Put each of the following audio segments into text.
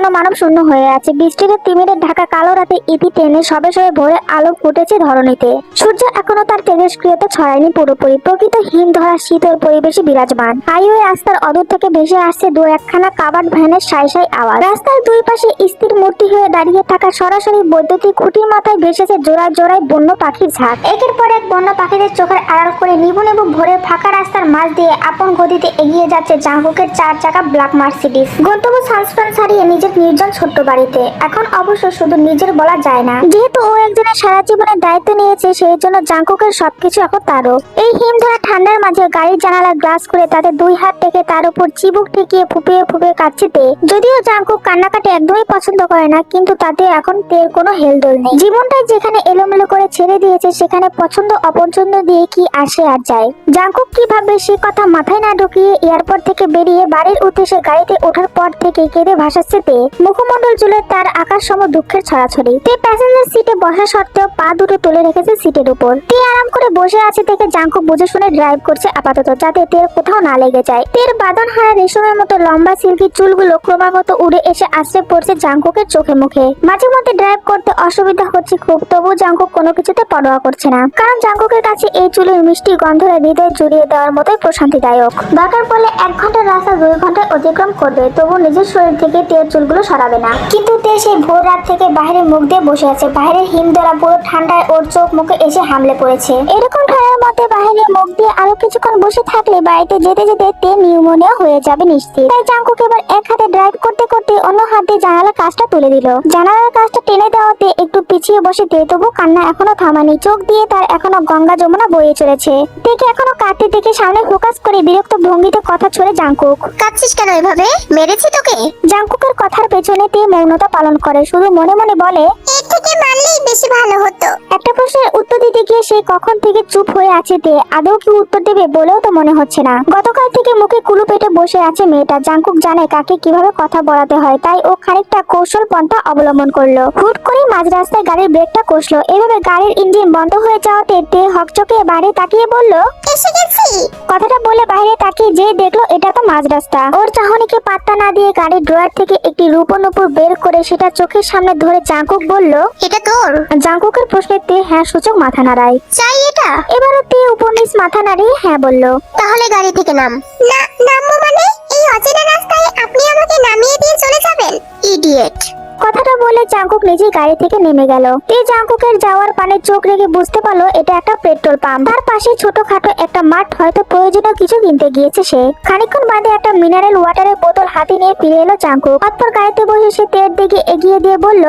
যেন মানব শূন্য হয়ে আছে। বৃষ্টিতে তিমিরে ঢাকা কালো রাতে ইতি টেনে সবে সবে ভোরে আলো ফুটেছে ধরণীতে। সূর্য এখনো তার তেজস্ক্রিয়তা ছড়ায়নি পুরোপুরি। প্রকৃত হিম ধরা শীতল পরিবেশে বিরাজমান। হাইওয়ে রাস্তার অদূর থেকে ভেসে আসছে দু একখানা কাভার্ড ভ্যানের সাই সাই আওয়াজ। রাস্তার দুই পাশে স্থির মূর্তি হয়ে দাঁড়িয়ে থাকা সরাসরি বৈদ্যুতিক খুঁটির মাথায় ভেসেছে জোড়ায় জোড়ায় বন্য পাখির ঝাঁক। একের পর এক বন্য পাখিদের চোখের আড়াল করে নিবু নিবু ভোরে ফাঁকা রাস্তার মাঝ দিয়ে আপন গতিতে এগিয়ে যাচ্ছে জাঙ্কুকের 4 চাকা ব্ল্যাক মার্সিডিজ। গন্তব্য সানস্ক্রান ছাড়িয়ে নিজের নির্জন ছোট্ট বাড়িতে। এখন অবশ্য শুধু নিজের বলা যায় না, যেহেতু ও একজনের সারা জীবনের দায়িত্ব নিয়েছে, সেই জন্য জাঙ্কুকের সবকিছু এখন তারও। এই হিম ধরা ঠান্ডার মাঝে গাড়ির জানালা গ্লাস করে তাতে দুই হাত থেকে তার উপর চিবুক ঠেকিয়ে ফুপিয়ে ফুপিয়ে কাচ্ছে তে। যদিও জাঙ্কুক কান্নাকাটি একদমই পছন্দ করে না, কিন্তু তাতে এখন তের কোনো হেলদোল নেই। জীবনটাই যেখানে এলোমেলো করে ছেড়ে দিয়েছে, সেখানে পছন্দ অপছন্দ দিয়ে কি আসে আর যায়। জাঙ্কুক কি ভাববে সে কথা মাথায় না ঢুকিয়ে এয়ারপোর্ট থেকে বেরিয়ে বাড়ির উদ্দেশ্যে গাড়িতে ওঠার পর থেকে কেঁদে ভাসাচ্ছে তে। মুখমণ্ডল জুড়ে তার আকাশ সম দুঃখের ছড়াছড়ি। তে প্যাসেঞ্জার সিটে বসা সত্ত্বেও পা দুটো তুলে রেখেছে সিটের উপর। তে আরাম করে বসে আছে দেখে জাঙ্কুক বুঝে শুনে ড্রাইভ করছে আপাতত, যাতে তের কোথাও না লেগে যায়। তের বাঁধন হারা রেশমের মতো লম্বা সিল্কি চুলগুলো ক্রমাগত উড়ে এসে আশ্রে পড়ছে জাঙ্কুকের চোখে মুখে। মাঝে মধ্যে ড্রাইভ করতে অসুবিধা হচ্ছে খুব, তবু জাঙ্কুক কোনো কিছুতে পরোয়া করছে না, কারণ জাঙ্কুকের কাছে এই চুলের মিষ্টি গন্ধরা হৃদয় জুড়িয়ে দেওয়ার মতোই প্রশান্তিদায়ক। দরকার পড়লে 1 ঘন্টার রাস্তা 2 ঘন্টায় অতিক্রম করবে, তবু নিজের শরীর থেকে তের চুলগুলো সরাবে না। কিন্তু তে সেই ভোর রাত থেকে বাইরে মুখ দিয়ে বসে আছে। বাইরের হিম ধরা পুরো ঠান্ডায় ওর চোখ মুখে এসে হামলে পড়েছে। এরকম ঠান্ডার মধ্যে বাইরে মুখ দিয়ে আরো কিছুক্ষণ বসে থাকলে বাড়িতে যেতে যেতে তে নিউমোনিয়া হয়ে যাবে নিশ্চিত। তাই জাঙ্কুক এবার এক হাতে ড্রাইভ করতে করতে অন্য হাতে জানালার কাজটা তুলে দিল। জানালার কাজটা টেনে দেওয়াতে একটু পিছিয়ে বসে তে, তবু কান্না এখনো থামানি। চোখ দিয়ে তার এখনো গঙ্গা যমুনা বয়ে চলেছে। তেকে এখনো কাঁদতে দেখে সামনে ফোকাস করে বিরক্ত ভঙ্গিতে কথা ছড়ে জাঙ্কুক। কাঁদছিস কেন এভাবে? মেরেছি তোকে? জাঙ্কুকের কথার পেছনে তে মৌনতা পালন করে, শুধু মনে মনে বলে এর থেকে মারলেই বেশি ভালো হতো। একটা প্রশ্নের উত্তর দিতে গিয়ে সে কখন থেকে চুপ হয়ে আছে তে। আদৌ কি উত্তর দেবে বলেও তো মনে হচ্ছে না। গতকাল থেকে মুখে কুলু পেটে বসে আছে মেয়েটা। জাঙ্কুক জানে কাকে কিভাবে কথা বলাতে হয়, তাই ও খানিকটা কৌশল পন্থা অবলম্বন করলো। হুট করে মাঝ রাস্তায় গাড়ির ব্রেকটা কষলো। এভাবে গাড়ির ইঞ্জিন বন্ধ হয়ে যাওয়াতে তে হকচকে বাইরে তাকিয়ে বলল, এসে গেছি। কথাটা বলে বাইরে তাকিয়ে যে দেখলো এটা তো মাঝ রাস্তা। ওর চাহনিকে পাত্তা না দিয়ে গাড়ির ড্রয়ার থেকে একটি রূপো নুপুর বের করে সেটা চোখের সামনে ধরে জাঙ্কুক বলল, এটা তোর? জাঙ্কুকের প্রশ্নে তে হ্যাঁ সূচক মাথা নাড়ায়। চাই এটা? এবারও তে উপর নিচ মাথা নাড়িয়ে হ্যাঁ বলল। তাহলে গাড়ি থেকে নাম। না, নামবো মানে? এই অচেনা রাস্তায় আপনি আমাকে নামিয়ে দিয়ে চলে যাবেন? ইডিয়েট। কথাটা বলে জাঙ্কুক নিজেই গাড়ি থেকে নেমে গেল। তে জাঙ্কুকের যাওয়ার পানে চোখ রেখে বুঝতে পারলো এটা একটা পেট্রোল পাম্প। তার পাশে ছোটখাটো একটা মাঠ, হয়তো প্রয়োজনীয় কিছু কিনতে গিয়েছে সে। খানিকক্ষণ বাদে একটা মিনারেল ওয়াটারের বোতল হাতে নিয়ে ফিরে এলো জাঙ্কুক। অতঃপর গাড়িতে বসে সে তের দিকে এগিয়ে দিয়ে বলল,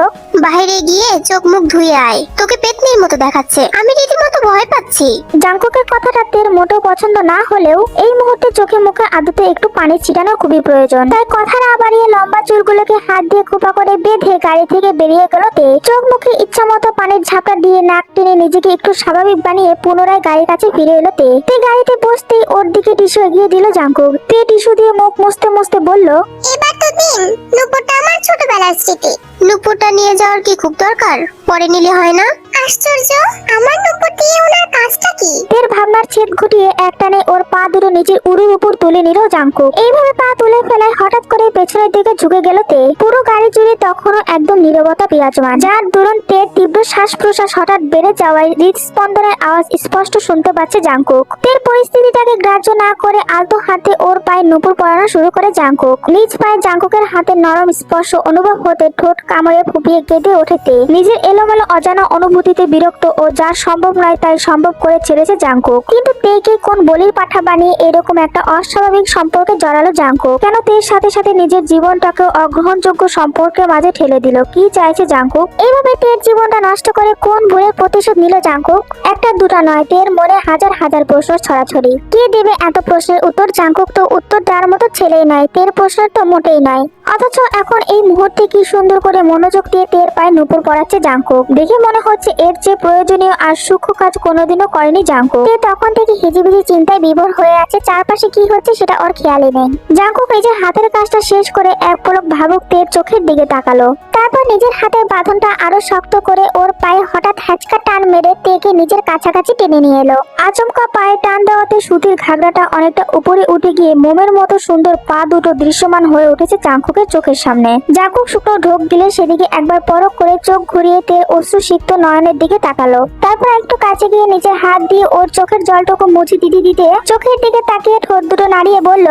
বাইরে গিয়ে চোখ মুখ ধুয়ে আয়, তোকে পেতনির মতো দেখাচ্ছে। আমি রীতিমতো ভয় পাচ্ছি। জাঙ্কুকের কথাটা তের মোটেও পছন্দ না হলেও এই মুহূর্তে চোখে মুখে আদতে একটু পানি ছিটানো খুবই প্রয়োজন। তাই কথা না বাড়িয়ে লম্বা চুলগুলোকে হাত দিয়ে খোপা করে বেঁধে গাড়ি থেকে বেরিয়ে গেল তে। চোখ মুখে ইচ্ছা মতো পানির ঝাপটা দিয়ে নাক টেনে নিজেকে একটু স্বাভাবিক বানিয়ে পুনরায় গাড়ির কাছে ফিরে এলো তে। তে গাড়িতে বসতেই ওর দিকে টিস্যু এগিয়ে দিল জাঙ্কুক। তে টিস্যু দিয়ে মুখ মুছতে মুছতে বলল, এবার তো দিন। নুপুরটা আমার ছোটবেলার স্মৃতি। নুপুরটা নিয়ে যাওয়ার কি খুব দরকার? পরে নিলে হয় না? আশ্চর্য, আমার নুপুর দিয়ে ওনার কাজটা কি? তের ভাবনার ছেদ ঘটিয়ে একটানে ওর পা দুটো নিচের উড়ুর উপর তুলে নিল জাঙ্কুক। এইভাবে পা তুলে ফেলায় হঠাৎ করে পেছনের দিকে ঝুঁকে গেল তে। পুরো গাড়ি জুড়ে তখনও একদম নীরবতা বিরাজমান, যার দরুন তের তীব্র শ্বাস প্রশ্বাস হঠাৎ বেড়ে যাওয়ায় হৃদস্পন্দনের আওয়াজ স্পষ্ট শুনতে পাচ্ছে জাঙ্কুক। তের পরিস্থিতিটাকে গ্রাহ্য না করে আলতো হাতে ওর পায়ে নুপুর পরানো শুরু করে জাঙ্কুক। নিজ পায়ে জাঙ্কুকের হাতের নরম স্পর্শ অনুভব হতে ঠোঁট কামড়ে ফুপিয়ে কেঁদে ওঠে তে। নিজের এলোমেলো অজানা অনুভূতিতে বিরক্ত ও যার সম্ভব নয় তাই সম্ভব করে ছেড়েছে জাঙ্কুক। কিন্তু তেকে কোন বলির পাঠা বানিয়ে এরকম একটা অস্বাভাবিক সম্পর্কে জড়ালো জাঙ্কুক? কেন তের সাথে সাথে নিজের জীবনটাকে অগ্রহণযোগ্য সম্পর্কের মাঝে ঠেলে দিল? কি চাইছে জাঙ্কুক? এইভাবে তের জীবনটা নষ্ট করে কোন ভুলের প্রতিশোধ নিল জাঙ্কুক? একটা দুটা নয়, তের মনে হাজার হাজার প্রশ্ন ছড়াছড়ি। কে দেবে এত প্রশ্নের উত্তর? জাঙ্কুক তো উত্তর দেওয়ার মতো ছেলেই নয়, তের প্রশ্নের তো মোটেই নয়। অথচ এখন এই মুহূর্তে কি সুন্দর করে মনোযোগ দিয়ে তের পায়ে নুপুর পড়াচ্ছে জাঙ্কুক। দেখে মনে হচ্ছে এর যে প্রয়োজনীয় আর সূক্ষ্ম কাজ কোনোদিনও করেনি জাঙ্কুক। তে তখন থেকে হিজিবিজি চিন্তায় বিভোর হয়ে আছে। চারপাশে কি হচ্ছে সেটা ওর খেয়ালই নেই। জাঙ্কুক নিজের হাতের কাজটা শেষ করে এক পলক ভাবুক তের চোখের দিকে তাকালো। তার তারপর নিজের হাতের বাঁধনটা আরো শক্ত করে ওর পায়ে হঠাৎ হ্যাচকা টান মেরে তেকে নিজের কাছাকাছি টেনে নিয়ে এলো। আচমকা পায়ে টান দেওয়াতে সুতির ঘাগড়াটা অনেকটা উপরে উঠে গিয়ে মোমের মতো সুন্দর পা দুটো দৃশ্যমান হয়ে উঠেছে জাংকুকের চোখের সামনে। জাংকুক শুকনো ঢোক দিলে সেদিকে একবার পরখ করে চোখ ঘুরিয়ে তের অশ্রুসিক্ত নয়নের দিকে তাকালো। তারপর একটু কাছে গিয়ে নিজের হাত দিয়ে ওর চোখের জলটুকু মুছে দিতে চোখের দিকে তাকিয়ে ঠোঁট দুটো নাড়িয়ে বলল,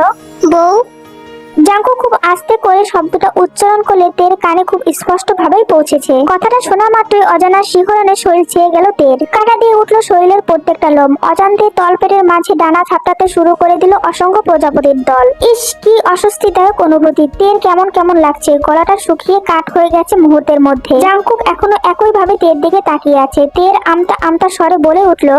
বউ। জাংকুক খুব আস্তে করে শব্দটা উচ্চারণ করলে তের কানে খুব স্পষ্ট ভাবেই পৌঁছেছে। কথাটা শোনা মাত্রই অজানা শিহরণে শরীর ছেয়ে গেল তের। কাটা দিয়ে উঠলো শরীরের প্রত্যেকটা লোম। অজান্তে তলপেটের মাঝে ডানা ছাপটাতে শুরু করে দিল অসংখ্য প্রজাপতির দল। ইস, কি অস্বস্তিদায়ক অনুভূতি। তের কেমন কেমন লাগছে। গলাটা শুকিয়ে কাঠ হয়ে গেছে মুহূর্তের মধ্যে। জাংকুক এখনো একই ভাবে তের দিকে তাকিয়ে আছে। তের আমতা আমতা স্বরে বলে উঠলো,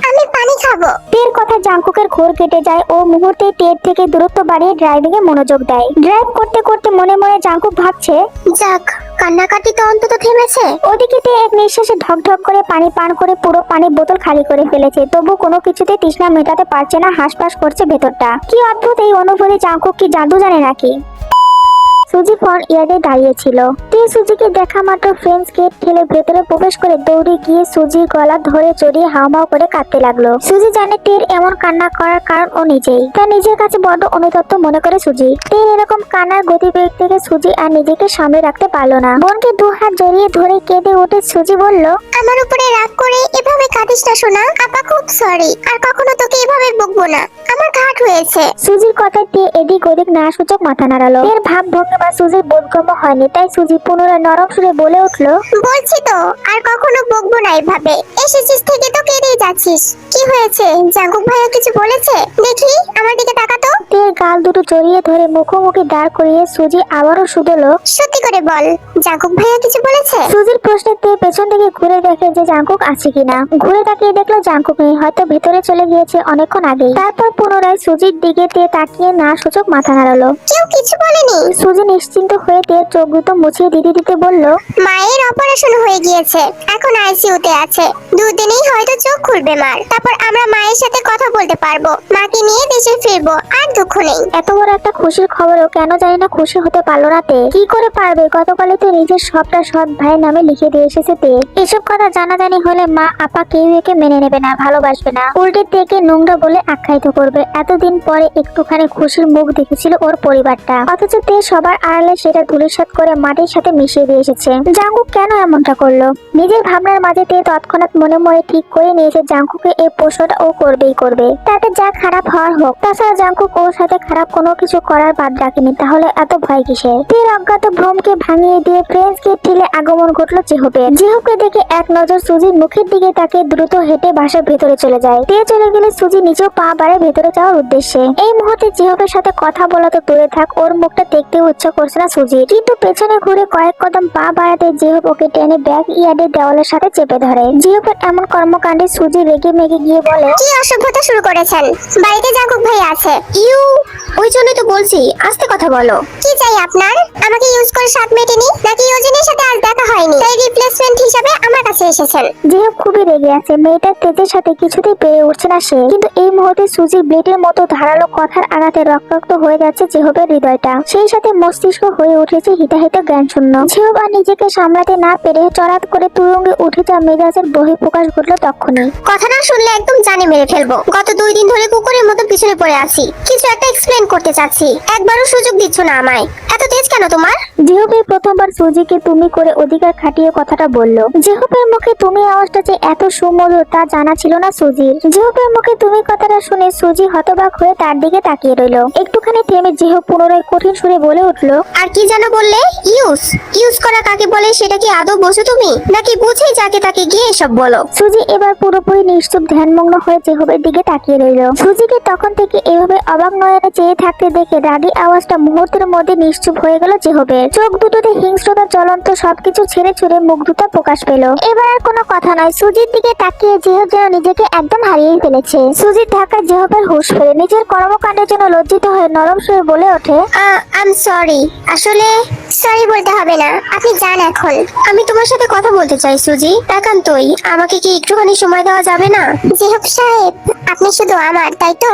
আমি পানি খাবো। তের কথা জাংকুকের ঘোর কেটে যায়। ও মুহূর্তে তের থেকে দূরত্ব বাড়িয়ে ড্রাইভিং এ মনোযোগ দেয়। ড্রাইভ করতে করতে মনে মনে জাংকুক ভাবছে, যাক, কান্নাকাটি তো অন্তত থেমেছে। ওদিকে তে এক নিঃশ্বাসে ঢক ঢক করে পানি পান করে পুরো পানির বোতল খালি করে ফেলেছে। তবু কোনো কিছুতে তৃষ্ণা মেটাতে পারছে না। হাঁসফাঁস করছে ভেতরটা। কি অদ্ভুত এই অনুভূতি। জাংকুক কি জাদু জানে নাকি? সুজি ফোন ইয়ার্ডে দাঁড়িয়েছিল। তে সুজিকে দেখা মাত্র ফ্রেঞ্চ গেট ঠেলে ভেতরে প্রবেশ করে দৌড়ে গিয়ে সুজির গলা ধরে জড়িয়ে হাউমাউ করে কাঁদতে লাগলো। সুজি জানে টের এমন কান্না করার কারণ ও নিজেই। তার নিজের কাছে বড্ড অনুতপ্ত মনে করে সুজি। টের এরকম কান্নার গতিবেগ থেকে সুজি আর নিজেকে সামলে রাখতে পারলো না। বোনকে দু হাত জড়িয়ে ধরে কেঁদে উঠে সুজি বলল, আমার উপরে রাগ করে এভাবে কাঁদিস না সোনা। আপা খুব সরি। আর কখনো তোকে এভাবে বকবো না। আমার ঘাট হয়েছে। সুজির কথায় তে এদিক ওদিক না সূচক মাথা নাড়ালো। এর ভাব ভঙ্গি বা সুজির বোধগম্য হয়নি। তাই সুজি পুনরায় নরম সুরে বলে উঠলো, বলছি তো আর কখনো বকবো না এভাবে। এসেছিস থেকে তো কেঁদেই যাচ্ছিস। কি হয়েছে? জাঙ্কুক ভাইয়া কিছু বলেছে? দেখি আমার দিকে তাকাতো। তের গাল দুটো জড়িয়ে ধরে মুখোমুখি দাঁড় করিয়ে সুজি আবারও শুধলো, সত্যি করে বল, জাঙ্কুক ভাইয়া কিছু বলেছে? সুজির প্রশ্নে তে পেছন থেকে ঘুরে দেখে যে জাংকুক আছে কিনা। ঘুরে তাকিয়ে দেখলো জাংকুক নেই। হয়তো ভেতরে চলে গিয়েছে অনেকক্ষণ আগেই। তারপর পুনরায় সুজির দিকে তে তাকিয়ে না সূচক মাথা নাড়ালো। কেউ কিছু বলেনি? সুজি নিশ্চিন্ত হয়ে তের চোখ দুটো মুছিয়ে দিতে বলল, মায়ের অপারেশন হয়ে গিয়েছে, এখন আইসিইউতে আছে। দুদিনেই হয়তো চোখ খুলবে মার। তারপর আমরা মায়ের সাথে কথা বলতে পারবো। মাকে নিয়ে দেশে ফিরবো। আর দুঃখ নেই। এত বড় একটা খুশির খবরও কেন জানি না খুশি হতে পারলো না তে। কি করে পারবে? গতকালই তো নিজের সবটা সৎ ভাইয়ের নামে লিখে দিয়ে এসেছে তে। এসব কথা জানাজানি হলে মা আপা কেউ একে মেনে নেবে না, ভালোবাসবে না। উল্টে তেকে নোংরা বলে আখ্যায়িত করবে। এতদিন পরে একটুখানি খুশির মুখ দেখেছিল ওর পরিবারটা। অথচ তে সবার আড়ালে সেটা ধূলিসাৎ করে মাটির সাথে মিশিয়ে দিয়ে এসেছে। জাংকুক কেন এমনটা করলো? নিজের ভাবনার মাঝে তে তৎক্ষণাৎ মনে মনে ঠিক করে নিয়েছে জাংকুকে এই প্রশ্নটা ও করবেই করবে। তাতে যা খারাপ হওয়ার হোক। তাছাড়া জাংকুক ওর সাথে খারাপ কোনো কিছু করার বাদ রাখেনি। তাহলে এত ভয় কিসের? তের অজ্ঞাত ভ্রমকে ভাঙিয়ে দিয়ে ফ্রেঞ্চ গেট ঠেলে আগমন ঘটলো জেহবের। জেহবকে দেখে এক নজর সুজির মুখের দিকে তাকে দ্রুত হেঁটে বাসার ভেতরে চলে যায়। তে চলে গেলে সুজি নিচেও পা বাড়ে ভেতরে যাওয়ার উদ্দেশ্যে। এই মুহূর্তে জেহবের সাথে কথা বলা তো দূরে থাক, ওর মুখটা দেখতেও ইচ্ছা করছে না সুজির। কিন্তু পেছনে ঘুরে কয়েক কদম পা বাড়াতে জেহব ওকে টেনে ব্যাগ ইয়ার্ডের দেওয়ালের সাথে চেপে ধরে। জেহবের এমন কর্মকাণ্ডে সুজি রেগে মেগে গিয়ে বলে, কি অসভ্যতা শুরু করেছেন? বাড়িতে জাঙ্কুক ভাই আছে। ওই জন্যই তো বলছি আস্তে কথা বলো। কি চাই আপনার? আমাকে ইউজ করে স্বাদ মেটেনি নাকি ইউজিনের সাথে আজ দেখা হয়নি তাই রিপ্লেসমেন্ট হিসাবে আমার কাছে এসেছেন? জেহব খুবই রেগে আছে। মেয়েটার তেজের সাথে কিছুতেই পেরে উঠছে না সে। কিন্তু এই মুহূর্তে সুজির ব্লেডের মতো ধারালো কথার আঘাতে রক্তাক্ত হয়ে যাচ্ছে জেহবের হৃদয়টা। সেই সাথে মস্তিষ্ক হয়ে উঠেছে হিতাহিত জ্ঞান শূন্য। জেহব আর নিজেকে সামলাতে না পেরে চড়াত করে তুরঙ্গে উঠে যাওয়া মেজাজের বহিঃপ্রকাশ ঘটলো তখনই। কথা না শুনলে একদম জানে মেরে ফেলবো। গত 2 দিন ধরে কুকুরের মতো পিছনে পড়ে আছি। কিছু একটা এক্সপ্লেন করতে চাচ্ছি, একবারও সুযোগ দিচ্ছ না আমায়। এত তেজ কেন তোমার? জেহবের প্রথমবার সুজিকে তুমি করে অধিকার খাটিয়ে কথাটা বললো। জেহবের মুখে তুমি আওয়াজটা যে এত সুমধুর তা জানা ছিল না সুজির। জেহবের মুখে তুমি কথাটা শুনে সুজি হতবাক হয়ে তার দিকে তাকিয়ে রইলো। একটুখানি থেমে জেহব পুনরায় কঠিন সুরে বলে উঠলো, আর কি যেন বললে? ইউজ করা কাকে বলে সেটা কি আদৌ বোঝো তুমি, নাকি বুঝেই যাকে তাকে গিয়ে এসব বলো? সুজি এবার পুরোপুরি নিশ্চুপ ধ্যানমগ্ন হয়ে জেহবের দিকে তাকিয়ে রইলো। সুজিকে তখন থেকে এভাবে অবাক নয়নে চেয়ে থাকতে দেখে রাগী আওয়াজটা মুহূর্তের মধ্যে নিশ্চুপ হয়ে গেল জেহবের। চোখ দুটোতে হিংস্রতা জ্বলন্ত সবকিছু ছেড়ে ছুড়ে মুগ্ধতা প্রকাশ পেল। এবার আর কোনো কথা নয়। সুজির দিকে তাকিয়ে জেহব যেন নিজেকে একদম হারিয়ে ফেলেছে। সুজির ধাক্কা জেহবের হুঁশ ফেরে নিজের কর্মকাণ্ডের জন্য লজ্জিত হয়ে নরম সুরে বলে ওঠে, আই এম সরি। আসলে সরি বলতে হবে না, আপনি যান এখন। আমি তোমার সাথে কথা বলতে চাই সুজি, একান্তই। আমাকে কি একটুখানি সময় দেওয়া যাবে না? জেহব সাহেব, আপনি শুধু আমার, তাই তো?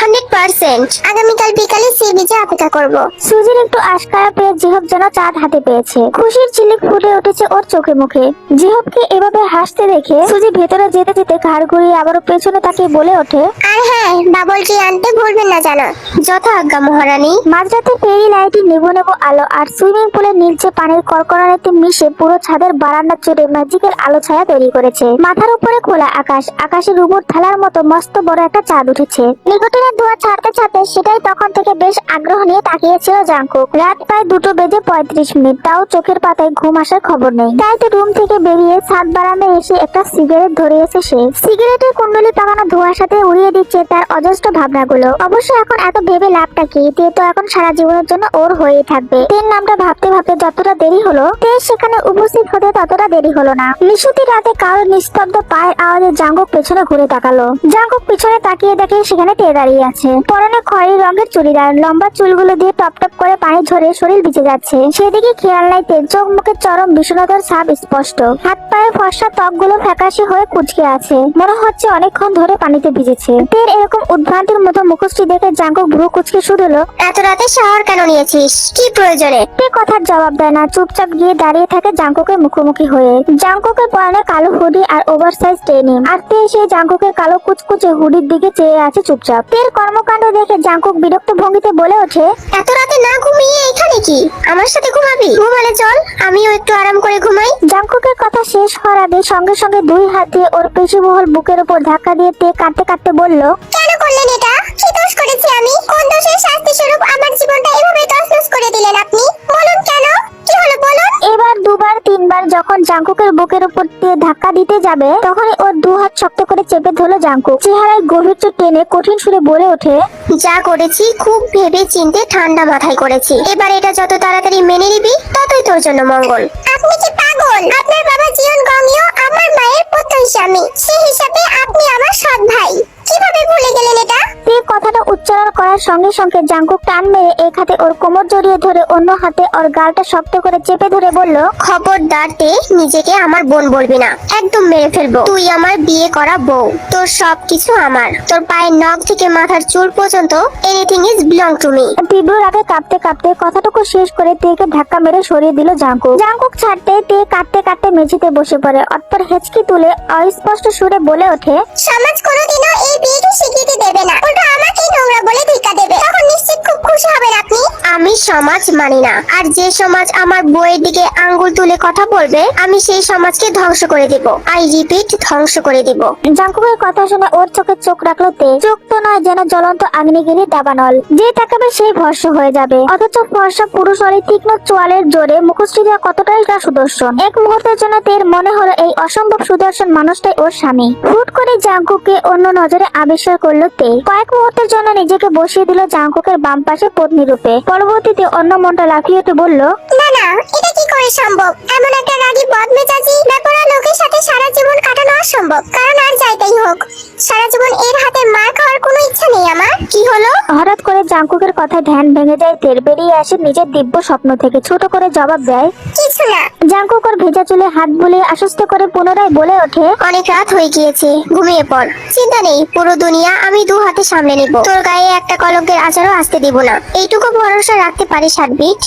100%। আগামীকাল বিকালে সি বিচে অপেক্ষা করব। সুজির একটু আশকারা পেয়ে জিহব যেন চাঁদ হাতে পেয়েছে। খুশির ঝিলিক ফুটে উঠেছে ওর চোখে মুখে। জিহবকে এভাবে হাসতে দেখে সুজি ভেতরে যেতে যেতে ঘাড় ঘুরিয়ে আবারও পেছনে তাকিয়ে বলে ওঠে, আর হ্যাঁ, বাবল টি আনতে ভুলবেন না জানো। যথা আজ্ঞা মহারানী। মাঝরাতে ফেরি লাইটে নেবো নেবো আলো আর সুইমিং পুলের নিচে পানির কড়কড়ানিতে মিশে পুরো ছাদের বারান্দা জুড়ে ম্যাজিক্যাল আলো ছায়া তৈরি করেছে। মাথার উপরে খোলা আকাশ, আকাশের উপর থালার মতো মস্ত বড় একটা চাঁদ উঠেছে। নিকোটিনের ধোঁয়া ছাড়তে ছাড়তে সেটাই তখন থেকে বেশ আগ্রহ নিয়ে তাকিয়েছিল জাংকুক। রাত প্রায় 2:35 তাও চোখের পাতায় ঘুম আসার খবর নেই। তাই তো রুম থেকে বেরিয়ে ছাদ বারান্দায় এসে একটা সিগারেট ধরিয়েছে সে। সিগারেটের কুণ্ডলি পাকানো ধোঁয়ার সাথে উড়িয়ে দিচ্ছে তার অজস্র ভাবনাগুলো। অবশ্য এখন এত ভেবে লাভটা কি, তে তো এখন সারা জীবনের জন্য ওর হয়েই থাকবে। তের নামটা ভাবতে ভাবতে যতটা দেরি হলো, তে সেখানে উপস্থিত হতে ততটা দেরি হলো না। নিশুতি রাতে কারোর নিস্তব্ধ পায়ের আওয়াজে জাঙ্কুক পেছনে ঘুরে তাকালো। জাঙ্কুক পিছনে তাকিয়ে দেখে সেখানে তে দাঁড়িয়ে আছে। পরনে খয়েরি রঙের চুড়িদার, লম্বা চুলগুলো দিয়ে টপ টপ করে পানি ঝরে শরীর ভিজে যাচ্ছে। সেদিকে খেয়াল নাই তের, চোখ মুখে চরম বিষণ্ণতার ছাপ স্পষ্ট। হাত পায়ে ফর্সা ত্বকগুলো ফ্যাকাশে হয়ে কুঁচকে আছে, মনে হচ্ছে অনেকক্ষণ ধরে পানিতে ভিজেছে। তের এরকম উদ্ভ্রান্তির মতো মুখোশটি দেখে জাঙ্কুক ভ্রু কুঁচকে শুধুলো, এত রাতে শাওয়ার কেন নিয়েছিস? কি প্রয়োজনে? তে কথার জবাব দেয় না, চুপচাপ গিয়ে দাঁড়িয়ে থাকে জাঙ্কুকের মুখোমুখি হয়ে। জাঙ্কুকের পরনে কালো হুডি আর ওভারসাইজ ডেনিম, আর তে সেই জাঙ্কুকের কালো কুচকুচে হুডির দিকে চেয়ে আছে চুপচাপ। তের কর্মকাণ্ড দেখে জাঙ্কুক বিরক্ত ভঙ্গিতে বলে ওঠে, এত রাতে না ঘুমিয়ে এখানে কি? আমার সাথে ঘুমাবি? ঘুমালে চল, আমিও একটু আরাম করে ঘুমাই। জাঙ্কুকের কথা শেষ হওয়ার আগে সঙ্গে সঙ্গে দুই হাত দিয়ে ওর পেশিবহুল বুকের উপর ধাক্কা দিয়ে তে কাঁদতে কাঁদতে বলল, কেন করলেন এটা? কি দোষ করেছি আমি? কোন দোষের শাস্তি স্বরূপ আমার জীবনটা এভাবে তছনছ করে দিলেন আপনি? বলুন কেন? কি হলো বলুন? এবার দুবার তিনবার যখন জাঙ্কুকের বুকের উপর দিয়ে ধাক্কা দিতে যাবে, তখনই ওর দু হাত শক্ত করে চেপে ধরলো জাঙ্কুক। চেহারায় গভীর চোখ টেনে কঠিন সুরে বলে ওঠে, যা করেছি খুব ভেবে চিন্তে ঠান্ডা মাথায় করেছি। এবার এটা যত তাড়াতাড়ি মেনে নিবি ততই তোর জন্য মঙ্গল। আপনি কি পাগল? আপনার বাবা জীবন গঙ্গীয় আমার মায়ের প্রথম স্বামী, সেই হিসাবে আপনি আমার সৎ ভাই। কিভাবে ভুলে গেলেন এটা? তে কথাটা উচ্চারণ করার সঙ্গে সঙ্গে জাঙ্কুক টান মেরে এক হাতে ওর কোমর জড়িয়ে ধরে অন্য হাতে ওর গালটা শক্ত করে চেপে ধরে বলল, খবরদার তে নিজেকে আমার বোন বলবি না, একদম মেরে ফেলবো। তুই আমার বিয়ে করা বউ, তোর সবকিছু আমার। তোর পায়ের নখ থেকে মাথার চুল পর্যন্ত anything is belong to me. তীব্র রাগে কাঁপতে কাঁপতে কথাটুকু শেষ করে তেকে ধাক্কা মেরে সরিয়ে দিল জাঙ্কুক। জাঙ্কুক ছাড়তে তে কাঁদতে কাঁদতে মেঝেতে বসে পড়ে। অতঃপর হেঁচকি তুলে অস্পষ্ট সুরে বলে ওঠে, সমাজ কোনোদিনও এই বিয়েকে স্বীকৃতি দেবে না, উল্টো আমাকে নোংরা বলে ধিক্কা দেবে। তখন নিশ্চিত খুব খুশি হবেন আপনি। আমি সমাজ মানি না, আর যে সমাজ আমার বউয়ের দিকে আঙ্গুল তুলে কথা বলবে, আমি সেই সমাজকে ধ্বংস করে দেব। আই রিপিট, ধ্বংস করে দেব। জাঙ্কুকের কথা শুনে ওর চোখে চোখ রাখলো তে। চোখ তো নয়, যেন জ্বলন্ত আগ্নেয়গিরির দাবানল। যে তাকাবে সেই ভস্ম হয়ে যাবে। অথচ ফর্সা পুরুষ ওর এই তীক্ষ্ণ চোয়ালের জোরে মুখশ্রী দেওয়া কতটাই না সুদর্শন। এক মুহূর্তের জন্য তের মনে হলো এই অসম্ভব সুদর্শন মানুষটাই ওর স্বামী। হুট করে জাঙ্কুককে অন্য নজরে আবিষ্কার করলো তে। কয়েক মুহূর্তের জন্য নিজেকে বসিয়ে দিল জাঙ্কুকের বাম পাশে পত্নী রূপে। পরবর্তীতে অন্য মনটা লাফিয়ে উঠে বলল, না না, এটা কি করে সম্ভব? এমন একটা রাগী বদমেজাজি বেপরা লোকের সাথে সারা জীবন কাটানো অসম্ভব। কারণ আর যাইতেই হোক, সারা জীবন এর হাতে মার খাওয়ার কোনো ইচ্ছা নেই আমার। কি হলো? হঠাৎ করে জাঙ্কুকের কথায় ধ্যান ভেঙে যায় তের। বেরিয়ে আসে নিজের দিব্য স্বপ্ন থেকে। ছোট করে জবাব দেয়, কিছু না। জাঙ্কুক ওর ভেজা চুলে হাত বুলিয়ে আশ্বস্ত করে পুনরায় বলে ওঠে, অনেক রাত হয়ে গিয়েছে, ঘুমিয়ে পড়। চিন্তা নেই, পুরো দুনিয়া আমি দু হাতে সামলে নিব। তোর গায়ে একটা কলঙ্কের আচারও আসতে দিব না। এইটুকু ভরসা রাখতে পারিস হার্টবিট।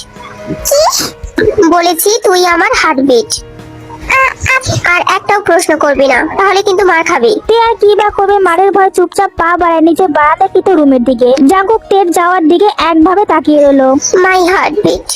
কি বলেছি? তুই আমার হার্টবিট। আর একটাও প্রশ্ন করবি না, তাহলে কিন্তু মার খাবি। তে আর কি বা করবে, মারের ভয় চুপচাপ পা বাড়ায় নিচে বারান্দাকৃত রুমের দিকে। জাঙ্কুক তের যাওয়ার দিকে একভাবে তাকিয়ে রইল। মাই হার্টবিট।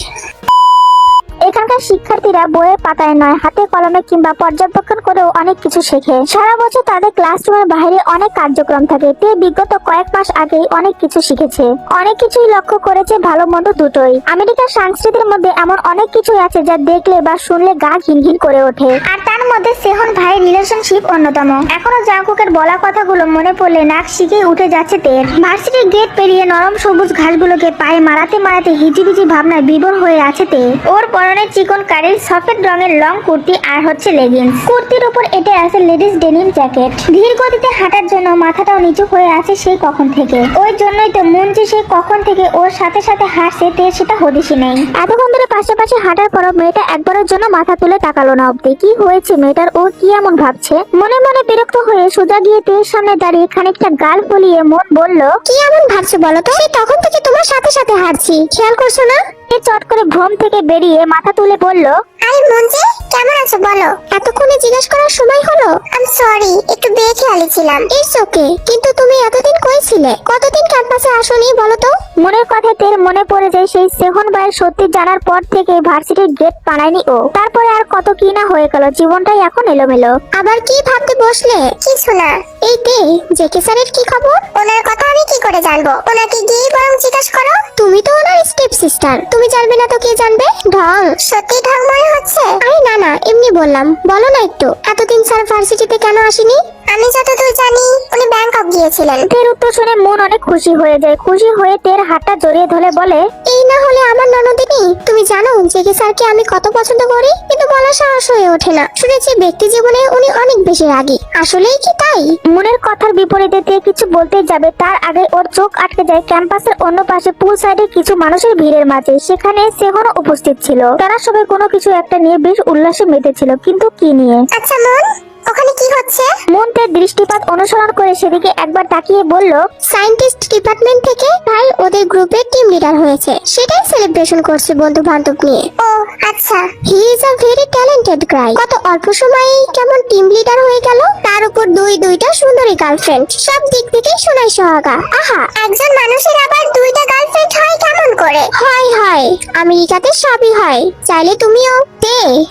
এখানকার শিক্ষার্থীরা বইয়ের পাতায় নয়, হাতে কলমে কিংবা পর্যবেক্ষণ করেও অনেক কিছু শেখে। সারা বছর তাদের ক্লাসরুমের বাইরে অনেক কার্যক্রম থাকে। তে বিগত কয়েক মাস আগেই অনেক কিছু শিখেছে, অনেক কিছুই লক্ষ্য করেছে, ভালো মন্দ দুটোই। আমেরিকার সংস্কৃতির মধ্যে এমন অনেক কিছুই আছে যা দেখলে বা শুনলে গা ঘিনঘিন করে ওঠে, আর তার মধ্যে সেহন ভাইয়ের রিলেশনশিপ অন্যতম। এখনো জাঙ্কুকের বলা কথাগুলো মনে পড়লে নাক শিখেই উঠে যাচ্ছে তের। ভার্সিটির গেট পেরিয়ে নরম সবুজ ঘাসগুলোকে পায়ে মারাতে মারাতে হিজিবিজি ভাবনায় বিভোর হয়ে আছে তে। ওর পরনে পরনে চিকন কারির সফেদ রঙের লং কুর্তি আর হচ্ছে লেগিংস। কুর্তির উপর এটা আছে লেডিস ডেনিম জ্যাকেট। ধীর গতিতে হাঁটার জন্য মাথাটাও নিচু হয়ে আছে সেই কখন থেকে। ওই জন্যই তো মন যে সেই কখন থেকে ওর সাথে সাথে হাঁটছে তে সেটা হদিসই নেই। এতক্ষণ ধরে পাশাপাশি হাঁটার পরও মেয়েটা একবারের জন্য মাথা তুলে তাকালো না অব্দি। কি হয়েছে মেয়েটার, ও কি এমন ভাবছে? মনে মনে বিরক্ত হয়ে সোজা গিয়ে তের সামনে দাঁড়িয়ে খানিকটা গাল ফলিয়ে মন বলল, কি এমন ভাবছো বলো তো? সেই তখন থেকে তোমার সাথে সাথে হাঁটছি, খেয়াল করছো না? এ চট করে ভ্রম থেকে বেরিয়ে মাথা তুলে বলল, আরে মঞ্জে, কেমন আছো বলো? এতক্ষণে জিজ্ঞেস করার সময় হলো? আই সরি, একটু বেখেয়ালি ছিলাম। It's okay. কিন্তু তুমি এতদিন কই ছিলে? কতদিন ক্যাম্পাসে আসোনি বলো তো? মনের কথা তের মনে পড়ে যায় সেই সেহন ভাইয়ের সত্যি জানার পর থেকে ভার্সিটির গেট পানায়নি ও। তারপরে আর কত কি না হয়ে গেল, জীবনটাই এখন এলোমেলো। আবার কি ভাবতে বসলে? কিছু না। এই দে, জেকে স্যারের কি খবর? ওনার কথা আমি কি করে জানবো? ওনাকে গিয়ে বরং জিজ্ঞেস করো। তুমি তো ওনার স্টেপ সিস্টার, তুমি জানবে না তো কে জানবে? ঢং, সত্যি ঢং মনে হচ্ছে। আরে না না, এমনি বললাম। বলো না একটু, এতদিন স্যার ভার্সিটিতে কেন আসেনি? আমি যতদূর জানি উনি ব্যাংকক গিয়েছিলেন। তের উত্তর শুনে মন অনেক খুশি হয়ে যায়। খুশি হয়ে তের হাতটা জড়িয়ে ধরে বলে, এই না হলে আমার ননদিনী, তুমি জানো জেকে স্যারকে আমি কত পছন্দ করি, কিন্তু বলার সাহস হয়ে ওঠে না। শুনেছি ব্যক্তি জীবনে উনি অনেক বেশি রাগী। আসলেই কি তাই? মনের কথার বিপরীতে তে কিছু বলতে যাবে তার আগে ওর চোখ আটকে যায় ক্যাম্পাসের অন্য পাশে পুল সাইডে কিছু মানুষের ভিড়ের মাঝে। সেখানে সেহনও উপস্থিত ছিল। তারা সবাই কোনো কিছু একটা নিয়ে বেশ উল্লাসে মেতেছিল, কিন্তু কি নিয়ে? আচ্ছা মন, ওখানে কি হচ্ছে? মন তের দৃষ্টিপাত অনুসরণ করে সেদিকে একবার তাকিয়ে বলল, সায়েন্টিস্ট ডিপার্টমেন্ট থেকে ভাই ওদের গ্রুপের টিম লিডার হয়েছে, সেটাই সেলিব্রেশন করছে বন্ধু বান্ধব নিয়ে। ও আচ্ছা, he is a very talented guy. কত অল্প সময়েই কেমন টিম লিডার হয়ে গেল, তার উপর দুইটা সুন্দরী গার্লফ্রেন্ড। সব দিক থেকেই সোনাই সোহাগা। আহা, একজন মানুষের আবার দুইটা গার্লফ্রেন্ড হয় কেমন করে? হয়, আমেরিকাতে সবই হয়, চাইলে তুমিও।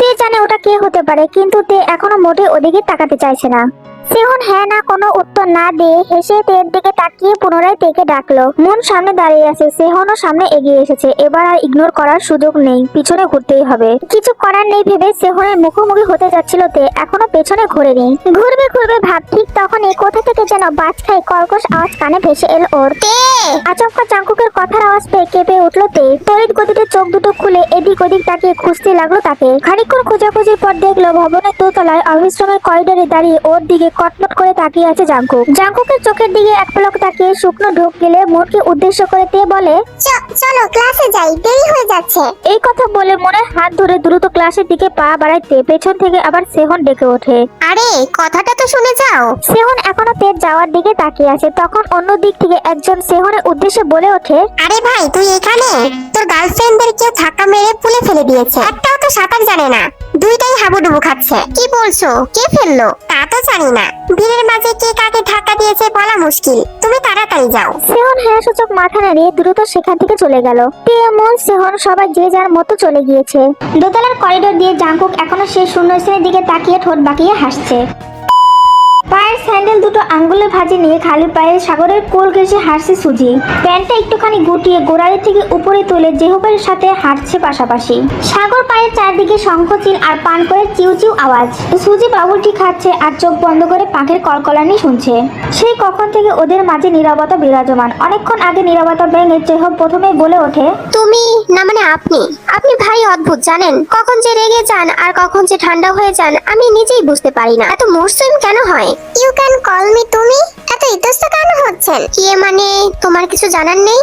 তে জানে ওটা কে হতে পারে, কিন্তু তে এখনো মোটে ওদিকে তাকাতে চাইছে না। সেহন হ্যাঁ না কোনো উত্তর না দিয়ে হেসে তের দিকে তাকিয়ে পুনরায় তেকে ডাকলো। মন সামনে দাঁড়িয়ে আছে, সেহনও সামনে এগিয়ে এসেছে। এবার আর ইগনোর করার সুযোগ নেই, পিছনে ঘুরতেই হবে। কিছু করার নেই ভেবে সেহনের মুখোমুখি হতে যাচ্ছিল তে, এখনো পেছনে ঘোরেনি। ঘুরবে ভাব, ঠিক তখনই কোথা থেকে যেন বাজ খাই কর্কশ আওয়াজ কানে ভেসে এল ওর। আচমকা জাঙ্কুকের কথার আওয়াজ পেয়ে কেঁপে উঠলো তে। তড়িৎ গতিতে চোখ দুটো খুলে এদিক ওদিক তাকিয়ে খুঁজতে লাগলো তাকে। খানিকক্ষণ খোঁজাখুঁজির পর দেখলো ভবনের দোতলায় অফিসরুমের করিডোরে দাঁড়িয়ে ওর দিকে কটমট করে তাকিয়ে আছে জাঙ্কুক। জাঙ্কুকের চোখের দিকে এক পলক তাকিয়ে শুকনো ঢোক গেলে মনকে উদ্দেশ্য করে তে বলে, চলো ক্লাসে যাই, দেরি হয়ে যাচ্ছে। এই কথা বলে মনের হাত ধরে দ্রুত ক্লাসের দিকে পা বাড়াইতে পেছন থেকে আবার সেহন ডেকে ওঠে। আরে কথাটা তো শুনে যাও। সেহন এখনো তের যাওয়ার দিকে তাকিয়ে আছে। তখন অন্য দিক থেকে একজন সেহনের উদ্দেশ্যে বলে ওঠে, আরে ভাই তুই এখানে? তোর গার্লফ্রেন্ডদের কেউ ধাক্কা মেরে পুলে ফেলে দিয়েছে। একটাও তো সাঁতার জানে না, দুইটাই হাবুডুবু খাচ্ছে। কি বলছো? কে ফেললো? তা তো জানি না, ভিড়ের মাঝে কে কাকে ধাক্কা দিয়েছে বলা মুশকিল। তুমি তাড়াতাড়ি যাও। সেহন হ্যাঁ সূচক মাথা নাড়িয়ে দ্রুত সেখান থেকে চলে গেল। তে, মন, সেহন সবাই যে যার মতো চলে গিয়েছে। দোতলার করিডোর দিয়ে জাঙ্কুক এখনো সেই শূন্যস্থানের দিকে তাকিয়ে ঠোঁট বাঁকিয়ে হাসছে। পায়ের স্যান্ডেল দুটো আঙ্গুলে ভাঁজে নিয়ে খালি পায়ে সাগরের কোল ঘেঁষে হাঁটছে সুজি। প্যান্টটা একটুখানি গুটিয়ে গোড়ালি থেকে উপরে তুলে জেহুবের সাথে হাঁটছে পাশাপাশি। সাগর পায়ের চারদিকে শঙ্খচিল আর পান করে চিউ চিউ আওয়াজ। সুজি বাবুলটি খাচ্ছে আর চোখ বন্ধ করে পাখির কলকলানি শুনছে। সেই কখন থেকে ওদের মাঝে নীরবতা বিরাজমান। অনেকক্ষণ আগে নীরবতা ভেঙে জেহব প্রথমে বলে ওঠে, তুমি না মানে আপনি ভারী অদ্ভুত জানেন। কখন যে রেগে যান আর কখন যে ঠান্ডা হয়ে যান আমি নিজেই বুঝতে পারি না। এত মুসলিম কেন হয়? ইউ ক্যান কল মি তুমি। এত ইতস্ত কেন হচ্ছেন? ইয়ে মানে তোমার কিছু জানার নেই?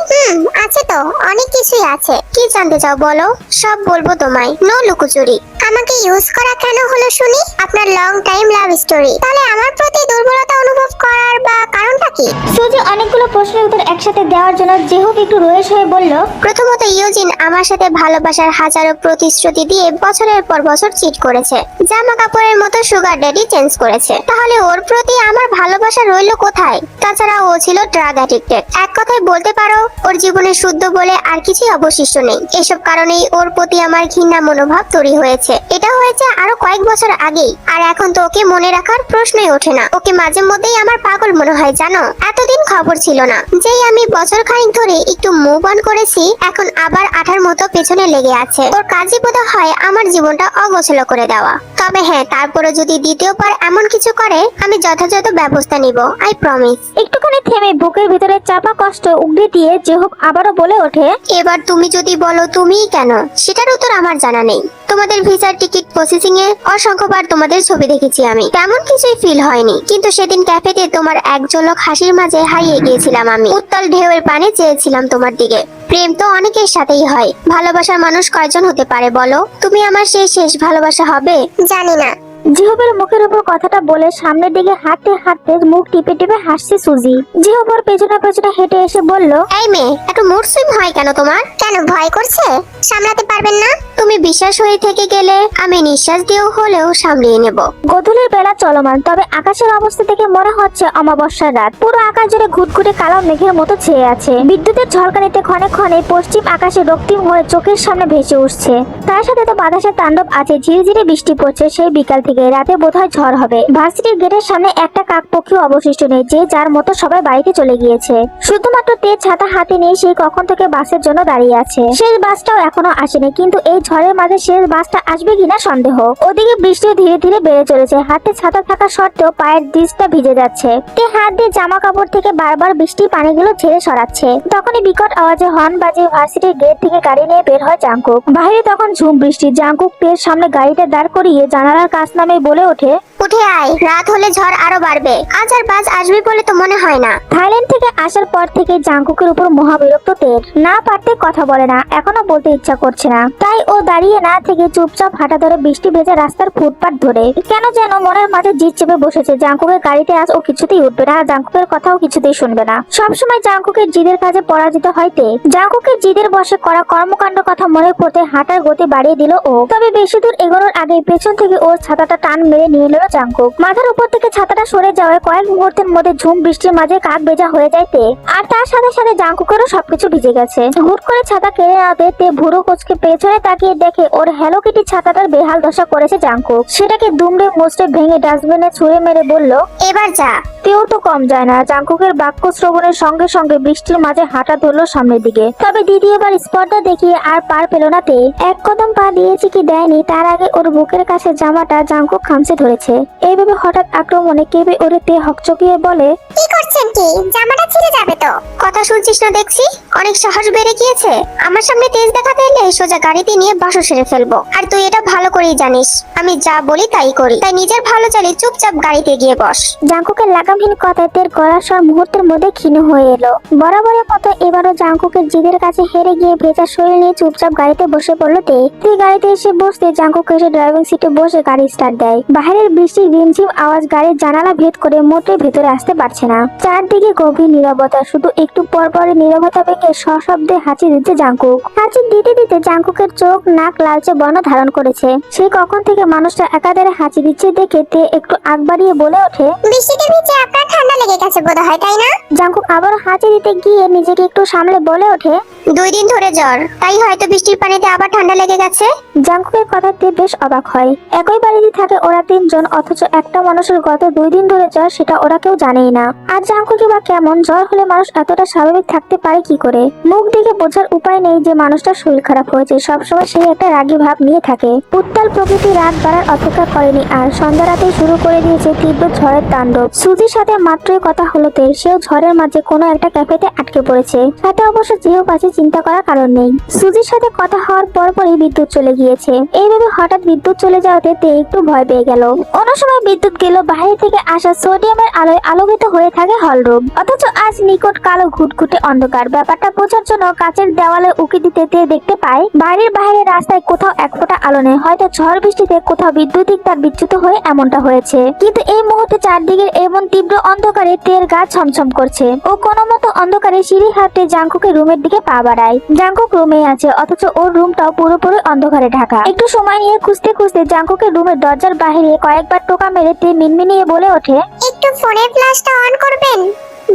আছে তো, অনেক কিছুই আছে। কি জানতে চাও বলো, সব বলবো তোমায়, নো লুকোচুরি। আমাকে ইউজ করা কেন হলো শুনি? আপনার লং টাইম লাভ স্টোরি। তাহলে আমার প্রতি দুর্বলতা অনুভব করার বা কারণটা কি? সুজি অনেকগুলো প্রশ্নের উত্তর একসাথে দেওয়ার জন্য জেহুব একটু রয়েস হয়ে বলল, প্রথমত ইউজিন আমার সাথে ভালোবাসার হাজারো প্রতিশ্রুতি দিয়ে বছরের পর বছর চিট করেছে। জামা কাপড়ের মতো সুগার ড্যাডি চেঞ্জ করেছে। তাহলে ওর প্রতি আমার ভালোবাসা রইল কোথায়? তাছাড়া ও ছিল ড্রাগ অ্যাডিক্টেড। এক কথায় বলতে পারো ওর জীবনে শুদ্ধ বলে আর কিছুই অবশিষ্ট নেই। এসব কারণেই ওর প্রতি আমার ঘৃণা মনোভাব তৈরি হয়েছে। এটা হয়েছে আরো কয়েক বছর আগেই, আর এখন তো ওকে মনে রাখার প্রশ্নই ওঠে না। ওকে মাঝে মধ্যেই আমার পাগল মনে হয় জানো। এতদিন খবর ছিল না, যেই আমি বছর খানিক ধরে একটু মুভ অন করেছি, এখন আবার আঠার মতো পেছনে লেগে আছে। ওর কাজই বোধ হয় আমার জীবনটা অগোছালো করে দেওয়া। তবে হ্যাঁ, তারপরে যদি দ্বিতীয়বার এমন কিছু করে আমি যথাযথ ব্যবস্থা নিব, আই প্রমিস। একটুখানি থেমে বুকের ভিতরে চাপা কষ্ট উগড়ে দিয়ে জেহব আবারও বলে ওঠে, এবার তুমি যদি বলো তুমিই কেন, সেটার উত্তর আমার জানা নেই। তোমাদের ভিসার টিকিট প্রসেসিং এ অসংখ্যবার তোমাদের ছবি দেখেছি আমি, তেমন কিছুই ফিল হয়নি। কিন্তু সেদিন ক্যাফেতে তোমার এক ঝলক হাসির মাঝে হারিয়ে গিয়েছিলাম আমি। উত্তাল ঢেউয়ের পানে চেয়েছিলাম তোমার দিকে। প্রেম তো অনেকের সাথেই হয়, ভালোবাসার মানুষ কয়জন হতে পারে বলো? তুমি আমার সেই শেষ ভালোবাসা হবে? জানি না। জিহবের মুখের উপর কথাটা বলে সামনের দিকে হাঁটতে হাঁটতে মুখ টিপে টিপে হাসছে সুজি। জিহবর পেছনে পেছনে হেঁটে এসে বলল, এই মেয়ে, একটু মুড সুইং হয় কেন তোমার? কেন ভয় করছে? সামলাতে পারবেন না? তুমি বিশ্বাস হয়ে থেকে গেলে আমি নিঃশ্বাস দিয়েও হলেও সামলিয়ে নেব। গোধূলির বেলা চলমান, তবে আকাশের অবস্থা থেকে মনে হচ্ছে অমাবস্যার রাত। পুরো আকাশ জুড়ে ঘুটঘুটে কালো মেঘের মতো ছেয়ে আছে। বিদ্যুতের ঝলকানিতে ক্ষণে ক্ষণে পশ্চিম আকাশে রক্তিম হয়ে চোখের সামনে ভেসে উঠছে। তার সাথে তো বাতাসের তাণ্ডব আছে, ঝিরিঝিরি বৃষ্টি পড়ছে সেই বিকাল থেকে। রাতে বোধহয় ঝড় হবে। ভার্সিটির গেটের সামনে একটা কাকপক্ষীও অবশিষ্ট নেই, যে যার মতো সবাই বাড়িতে চলে গিয়েছে। শুধুমাত্র তেজ ছাতা হাতে নিয়ে সেই কখন থেকে বাসের জন্য দাঁড়িয়ে আছে। শেষ বাসটাও এখনো আসেনি, কিন্তু এই ঝড়ের মাঝে শেষ বাসটা আসবে কিনা সন্দেহ। ওদিকে বৃষ্টি ধীরে ধীরে বেড়ে চলেছে। হাতে ছাতা থাকা সত্ত্বেও পায়ের দিশটা ভিজে যাচ্ছে। তে হাত দিয়ে জামা কাপড় থেকে বারবার বৃষ্টির পানিগুলো ঝেড়ে সরাচ্ছে। তখনই বিকট আওয়াজে হর্ন বাজে ভার্সিটির গেট থেকে গাড়ি নিয়ে বের হয় জাংকুক। বাইরে তখন ঝুম বৃষ্টি। জাংকুক তের সামনে গাড়িটা দাঁড় করিয়ে জানালার কাছ নামে বলে ওঠে, উঠে আয়, রাত হলে ঝড় আরো বাড়বে। আজ আর বাস আসবে বলে তো মনে হয় না। থাইল্যান্ড থেকে আসার পর থেকে জাংকুকের উপর মহাবিরক্ত তের। না পারতে কথা বলে না, এখনো বলতে ইচ্ছা করছে না। তাই ও দাঁড়িয়ে না থেকে চুপচাপ হাঁটা ধরে বৃষ্টি ভেজা রাস্তার ফুটপাত ধরে। কেন যেন মনের মাঝে জিদ চেপে বসেছে। জাংকুকের গাড়িতে আজ ও কিছুতেই উঠবে না, জাংকুকের কথাও কিছুতেই শুনবে না। সবসময় জাংকুকের জিদের কাজে পরাজিত হয় তে। জাংকুকের জিদের বসে করা কর্মকাণ্ড কথা মনে পড়তে হাঁটার গতি বাড়িয়ে দিল ও। তবে বেশি দূর এগোনোর আগে পেছন থেকে ওর ছাতাটা টান মেরে নিয়ে এলো জাংকুক। মাথার উপর থেকে ছাতাটা সরে যাওয়ায় কয়েক মুহূর্তের মধ্যে ঝুম বৃষ্টির মাঝে কাক ভেজা হয়ে যায় তে। আর তার সাথে সাথে জাংকুকেরও সবকিছু ভিজে গেছে। হুট করে ছাতা কেড়ে নেওয়াতে তে ভুরু কোচকে পেছনে তাকিয়ে দেখে ওর হ্যালো কিটি ছাতাটার বেহাল দশা করেছে জাংকুক। সেটাকে দুমড়ে মুচড়ে ভেঙে ডাস্টবিনে ছুঁড়ে মেরে বলল, এবার যা। তেও তো কম যায় না। জাংকুকের বাক্য শ্রবণের সঙ্গে সঙ্গে বৃষ্টির মাঝে হাঁটা ধরলো সামনের দিকে। তবে দ্বিতীয়বার স্পর্ধা দেখিয়ে আর পার পেল না তে। এক কদম পা দিয়েছে কি দেয়নি তার আগে ওর বুকের কাছে জামাটা জাংকুক খামচে ধরেছে। এইভাবে হঠাৎ আক্রমণে কেঁপে ওরে তে হকচকিয়ে বলে, কি করছেন কি? জামাটা ছিঁড়ে যাবে তো। কথা শুনছিস না দেখছি? অনেক সাহস বেড়ে গিয়েছে। আমার সামনে তেজ দেখাতে এলে সোজা গাড়িতে নিয়ে বাসও সেরে ফেলবো। আর তুই এটা ভালো করেই জানিস, আমি যা বলি তাই করি। তাই নিজের ভালো চালিয়ে চুপচাপ গাড়িতে গিয়ে বস। জাংকুকের লাগামহীন কথায় তের গলার স্বর মুহূর্তের মধ্যে ক্ষীণ হয়ে এলো। বরাবরের মতো এবারও জাংকুকের জিদের কাছে হেরে গিয়ে ভেজা শরীর নিয়ে চুপচাপ গাড়িতে বসে পড়লো তে। তুই গাড়িতে এসে বসতে জাংকুক এসে ড্রাইভিং সিটে বসে গাড়ি স্টার্ট দেয়। বাইরের বৃষ্টির রিমঝিম আওয়াজ গাড়ির জানালা ভেদ করে মোটে ভেতরে আসতে পারছে না। চারদিকে গভীর নীরবতা। শুধু একটু পর পরে নীরবতা ভেঙে সশব্দে হাঁচি দিচ্ছে জাংকুক। হাঁচি দিতে দিতে জাংকুকের চোখ নাক লালচে বর্ণ ধারণ করেছে। সে কখন থেকে মানুষটা একাধারে হাঁচি দিচ্ছে দেখে তে একটু আগ বাড়িয়ে বলে ওঠে, বৃষ্টিতে ভিজে আপনার ঠান্ডা লেগে গেছে বোধ হয়, তাই না? জাংকুক আবার হাঁচি দিতে গিয়ে নিজেকে একটু সামলে বলে ওঠে, 2 দিন ধরে জ্বর, তাই হয়তো বৃষ্টির পানিতে আবার ঠান্ডা লেগে গেছে। জাংকুকের কথাতে বেশ অবাক হয়। একই বাড়িতে থাকে ওরা 3 জন, অথচ একটা মানুষের গত 2 দিন ধরে জ্বর সেটা ওরা কেউ জানেই না। আর জাংকুকই বা কেমন? জ্বর হলে মানুষ এতটা স্বাভাবিক থাকতে পারে কি করে? মুখ দেখে বোঝার উপায় নেই যে মানুষটার শরীর খারাপ হয়েছে। সবসময় সেই একটা রাগী ভাব নিয়ে থাকে। উত্তাল প্রকৃতি রাত বাড়ার অপেক্ষা করেনি আর সন্ধ্যা রাতেই শুরু করে দিয়েছে তীব্র ঝড়ের তাণ্ডব। সুজির সাথে মাত্রই কথা হলো তে। সেও ঝড়ের মাঝে কোনো একটা ক্যাফেতে আটকে পড়েছে। সাথে অবশ্য যেও পাশে চিন্তা করার কারণ নেই। সুজির সাথে কথা হওয়ার পরপরই বিদ্যুৎ চলে গিয়েছে। এইভাবে হঠাৎ বিদ্যুৎ চলে যাওয়াতে তে একটু ভয় পেয়ে গেল। অন্য সময় বিদ্যুৎ গেল বাইরে থেকে আসা সোডিয়ামের আলোয় আলোকিত হয়ে থাকে হলরুম, অথচ আজ নিকট কালো ঘুটঘুটে অন্ধকার। ব্যাপারটা বোঝার জন্য কাচের দেওয়ালে উকি দিতে তে দেখতে পায় বাইরের বাইরে রাস্তায় কোথাও এক ফোঁটা আলো নেই। হয়তো ঝড় বৃষ্টিতে কোথাও বিদ্যুতিক তার বিচ্যুত হয়ে এমনটা হয়েছে। কিন্তু এই মুহূর্তে চারদিকের এমন তীব্র অন্ধকারে তের গা ছমছম করছে। ও কোনো মতো অন্ধকারে সিঁড়ি হাঁটতে জাংকুকের রুমের দিকে পা বাড়ায়। জাংকুক রুমে আছে, অথচ ওর রুমটাও পুরোপুরি অন্ধকারে ঢাকা। একটু সময় নিয়ে খুঁজতে খুঁজতে জাংকুকের রুমের দরজার বাইরে কয়েকবার টোকা মেরে তে মিনমিনিয়ে বলে ওঠে, একটু ফোনের ফ্ল্যাশটা অন করবেন?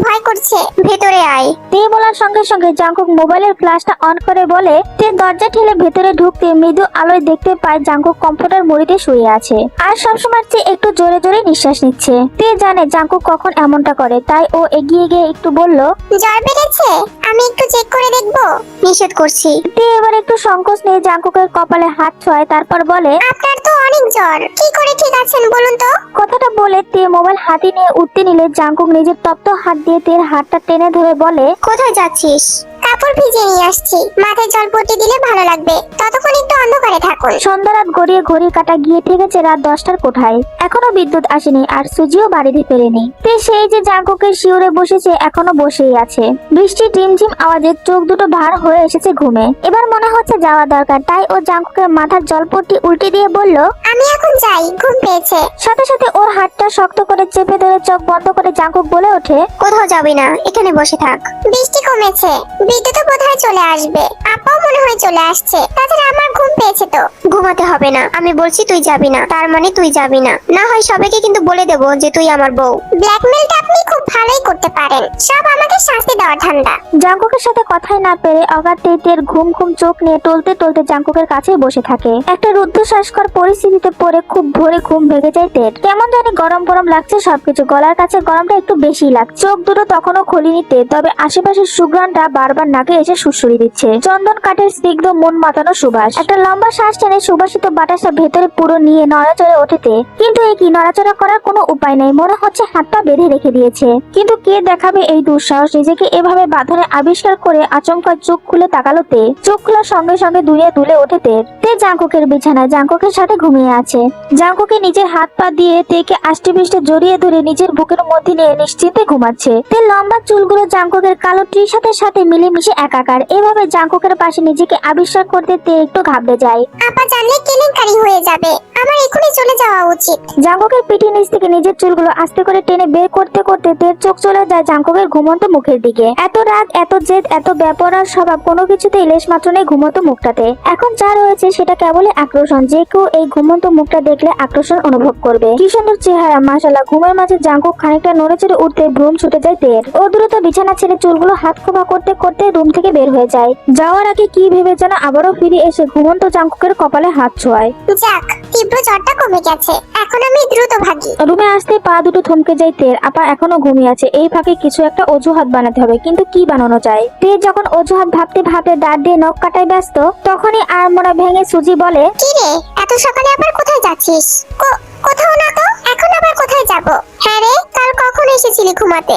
ভয় করছে। ভেতরে আয়। তে বলার সঙ্গে সঙ্গে জাংকুক মোবাইলের ফ্ল্যাশটা অন করে বলে। তে দরজা ঠেলে ভেতরে ঢুকতে মৃদু আলোয় দেখতে পায় জাংকুক কম্পিউটার মুড়িতে শুয়ে আছে আর সবসময় চেয়ে একটু জোরে জোরে নিঃশ্বাস নিচ্ছে। তে জানে জাংকুক কখন এমনটা করে, তাই ও এগিয়ে গিয়ে একটু বলল, জ্বর বেড়েছে? আমি একটু চেক করে দেখবো? নিষেধ করছি। তে এবার একটু সংকোচ নিয়ে জাংকুকের কপালে হাত ছোঁয়, তারপর বলে, আপনার তো অনেক জ্বর, কি করে ঠিক আছেন বলুন তো? কথাটা বলে তে মোবাইল হাতে নিয়ে উঠতে নিলে জাঙ্কুক নিজের তপ্ত হাত দিয়ে তের হাতটা টেনে ধরে বলে, কোথায় যাচ্ছিস? কাপড় ভিজিয়ে নিয়ে আসছি, মাথায় জল পড়তে দিলে ভালো লাগবে, ততক্ষণ একটু অন্ধকারে থাকুন। সন্ধ্যা রাত গড়িয়ে ঘড়ির কাঁটা গিয়ে ঠেকেছে রাত 10টার কোঠায়। এখনো বিদ্যুৎ আসেনি আর সুজিও বাড়িতে ফেরেনি। তে সেই যে জাঙ্কুকের শিউরে বসেছে এখনো বসেই আছে। বৃষ্টি টিমঝিম আওয়াজে চোখ দুটো ভার হয়ে এসেছে ঘুমে। এবার মনে হচ্ছে যাওয়া দরকার, তাই ও জাঙ্কুকের মাথার জলপট্টি উল্টে দিয়ে বলল, আমি এখন যাই, ঘুম পেয়েছে। সাথে সাথে ওর হাতটা শক্ত করে চেপে ধরে চোখ বন্ধ করে জাঙ্কুক বলে ওঠে, কোথাও যাবি না, এখানে বসে থাক। বৃষ্টি কমেছে, বিদ্যুৎ বোধহয় চলে আসবে, আপাও মনে হয় চলে আসছে। তাছাড়া আমার ঘুম পেয়েছে তো। ঘুমাতে হবে না, আমি বলছি তুই যাবি না, তার মানে তুই যাবি না। না হয় সবাইকে কিন্তু বলে দেবো যে তুই আমার বউ। ব্ল্যাকমেলটা আপনি খুব ভালোই করতে পারেন, সব আমাকে শাস্তি দেওয়া ঠান্ডা। জাঙ্কুকের সাথে কথাই না পেরে অগাধ তের ঘুম ঘুম চোখ নিয়ে টলতে টলতে জাঙ্কুকের কাছেই বসে থাকে। একটা রুদ্ধশ্বাসকর পরিস্থিতিতে পড়ে খুব ভোরে ঘুম ভেঙে যায় তের। কেমন জানি গরম গরম লাগছে সবকিছু, গলার কাছে গরমটা একটু বেশি লাগছে। চোখ দুটো তখনও খোলেনি তে, তবে আশেপাশের সুঘ্রাণটা বারবার নাকে এসে সুড়সুড়ি দিচ্ছে। চন্দন কাঠের স্নিগ্ধ মন মাতানো সুবাস। একটা লম্বা শ্বাস টেনে সুবাসিত বাতাসটা ভেতরে পুরো নিয়ে নড়াচড়ে ওঠেতে, কিন্তু এই কি নড়াচড়া করার কোনো উপায় নেই। মনে হচ্ছে হাত পা বেঁধে রেখে দিয়েছে। কিন্তু কে দেখাবে এই দুঃসাহস? নিজেকে এভাবে বাঁধনে আবিষ্কার করে আচমকা চোখ খুলে তাকালো তে। চোখ খোলার সঙ্গে সঙ্গে দুনিয়া দুলে ওঠে তে জাঙ্কুকের বিছানায় জাঙ্কুকের সাথে ঘুমিয়ে আছে। জাঙ্কুকে নিজের হাত পা দিয়ে তেকে আষ্টে পৃষ্ঠে জড়িয়ে ধরে নিজের বুকের মধ্যে নিয়ে নিশ্চিন্তে ঘুমাচ্ছে। তে লম্বা চুলগুলো জাঙ্কুকের কালো টি শার্টের সাথে মিলেমিশে একাকার। এভাবে জাঙ্কুকের পাশে নিজেকে আবিষ্কার করতে তে একটু ঘাবড়ে যায়। আপা জানলে কেলেঙ্কারি হয়ে যাবে, আমার এখনই চলে যাওয়া উচিত। জাঙ্কুকের পিঠের নিচ থেকে নিজের চুলগুলো আস্তে করে টেনে বের করতে করতে তের চোখ চলে যায় জাঙ্কুকের ঘুমন্ত মুখের দিকে। এত রাগ, এত জেদ, এত বেপরার স্বভাব, কোনো কিছুতেই লেশ মাত্র নেই ঘুমন্ত মুখটাতে। এখন যা রয়েছে সেটা কেবলই আকর্ষণ। যে কেউ এই ঘুমন্ত মুখটা দেখলে আকর্ষণ অনুভব করবে। কি সুন্দর চেহারা, মাশাআল্লাহ। ঘুমের মাঝে জাঙ্কুক খানিকটা নড়ে চড়ে উঠতে ভ্রম ছুটে যায় তের। ও দ্রুত বিছানা ছেড়ে চুলগুলো হাত খোপা করতে করতে রুম থেকে বের হয়ে যায়। যাওয়ার আগে কি ভেবে যেন আবারও ফিরে এসে ঘুমন্ত জাঙ্কুকের কপালে হাত ছোঁয়ায়। যাক, তীব্র জ্বরটা কমে গেছে, এখন আমি দ্রুত ভাগি। রুমে আসতে পা দুটো থমকে যায় তের। আপা এখনো ঘুমিয়ে আছে, এই ফাঁকে কিছু একটা অজুহাত বানাতে হবে, কিন্তু কি বানানো যায়? তে যখন অজুহাত ভাবতে ভাবতে দাঁত দিয়ে নখ কাটায় ব্যস্ত, তখনই আড়মোড়া ভেঙে সুজি বলে, কি রে, এত সকালে আবার কোথায় যাচ্ছিস? কোথাও না তো, এখন আবার কোথায় যাব? হ্যাঁ রে, কাল কখন এসেছিলি ঘুমাতে?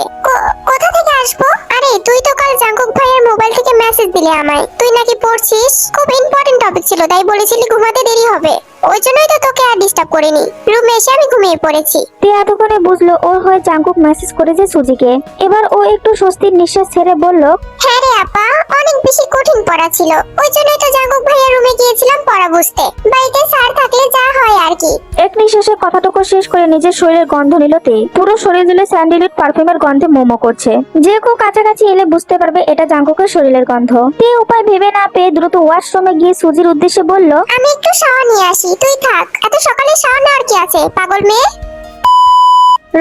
কোথা থেকে আসবো? আরে তুই তো কাল জাঙ্কুক ভাইয়ের মোবাইল থেকে মেসেজ দিলে আমায়, তুই নাকি পড়ছিস। খুব ইম্পর্টেন্ট টপিক ছিল, তাই বলেছিলি ঘুমাতে দেরি হবে, ওই জন্যই তো তোকে আর ডিস্টার্ব করিনি। রুমে এসে আমি ঘুমিয়ে পড়েছি। তে এতক্ষণে বুঝলো ওর হয়ে জাঙ্কুক মেসেজ করেছে সুজিকে। এবার ও একটু স্বস্তির নিঃশ্বাস ছেড়ে বলল, হ্যাঁ রে আপা, অনেক বেশি কঠিন পড়া ছিল, ওই জন্যই তো জাঙ্কুক ভাইয়ের রুমে গিয়েছিলাম পড়া বুঝতে। বাড়িতে স্যার থাকলে যা হয় আর কি। এক নিঃশ্বাসে কথাটুকু শেষ করে নিজের শরীরের গন্ধ নিল তে। পুরো শরীর দিলে স্যান্ডেলিট পারফিউমের গন্ধে মোমো করছে। যে কেউ কাছাকাছি এলে বুঝতে পারবে এটা জাঙ্কুকের শরীরের গন্ধ। তে উপায় ভেবে না পেয়ে দ্রুত ওয়াশরুমে গিয়ে সুজির উদ্দেশ্যে বলল, আমি একটু শাওয়ার নিয়ে আসি, তুই থাক। এত সকালে শাওয়ার নেওয়ার কি আছে, পাগল মেয়ে?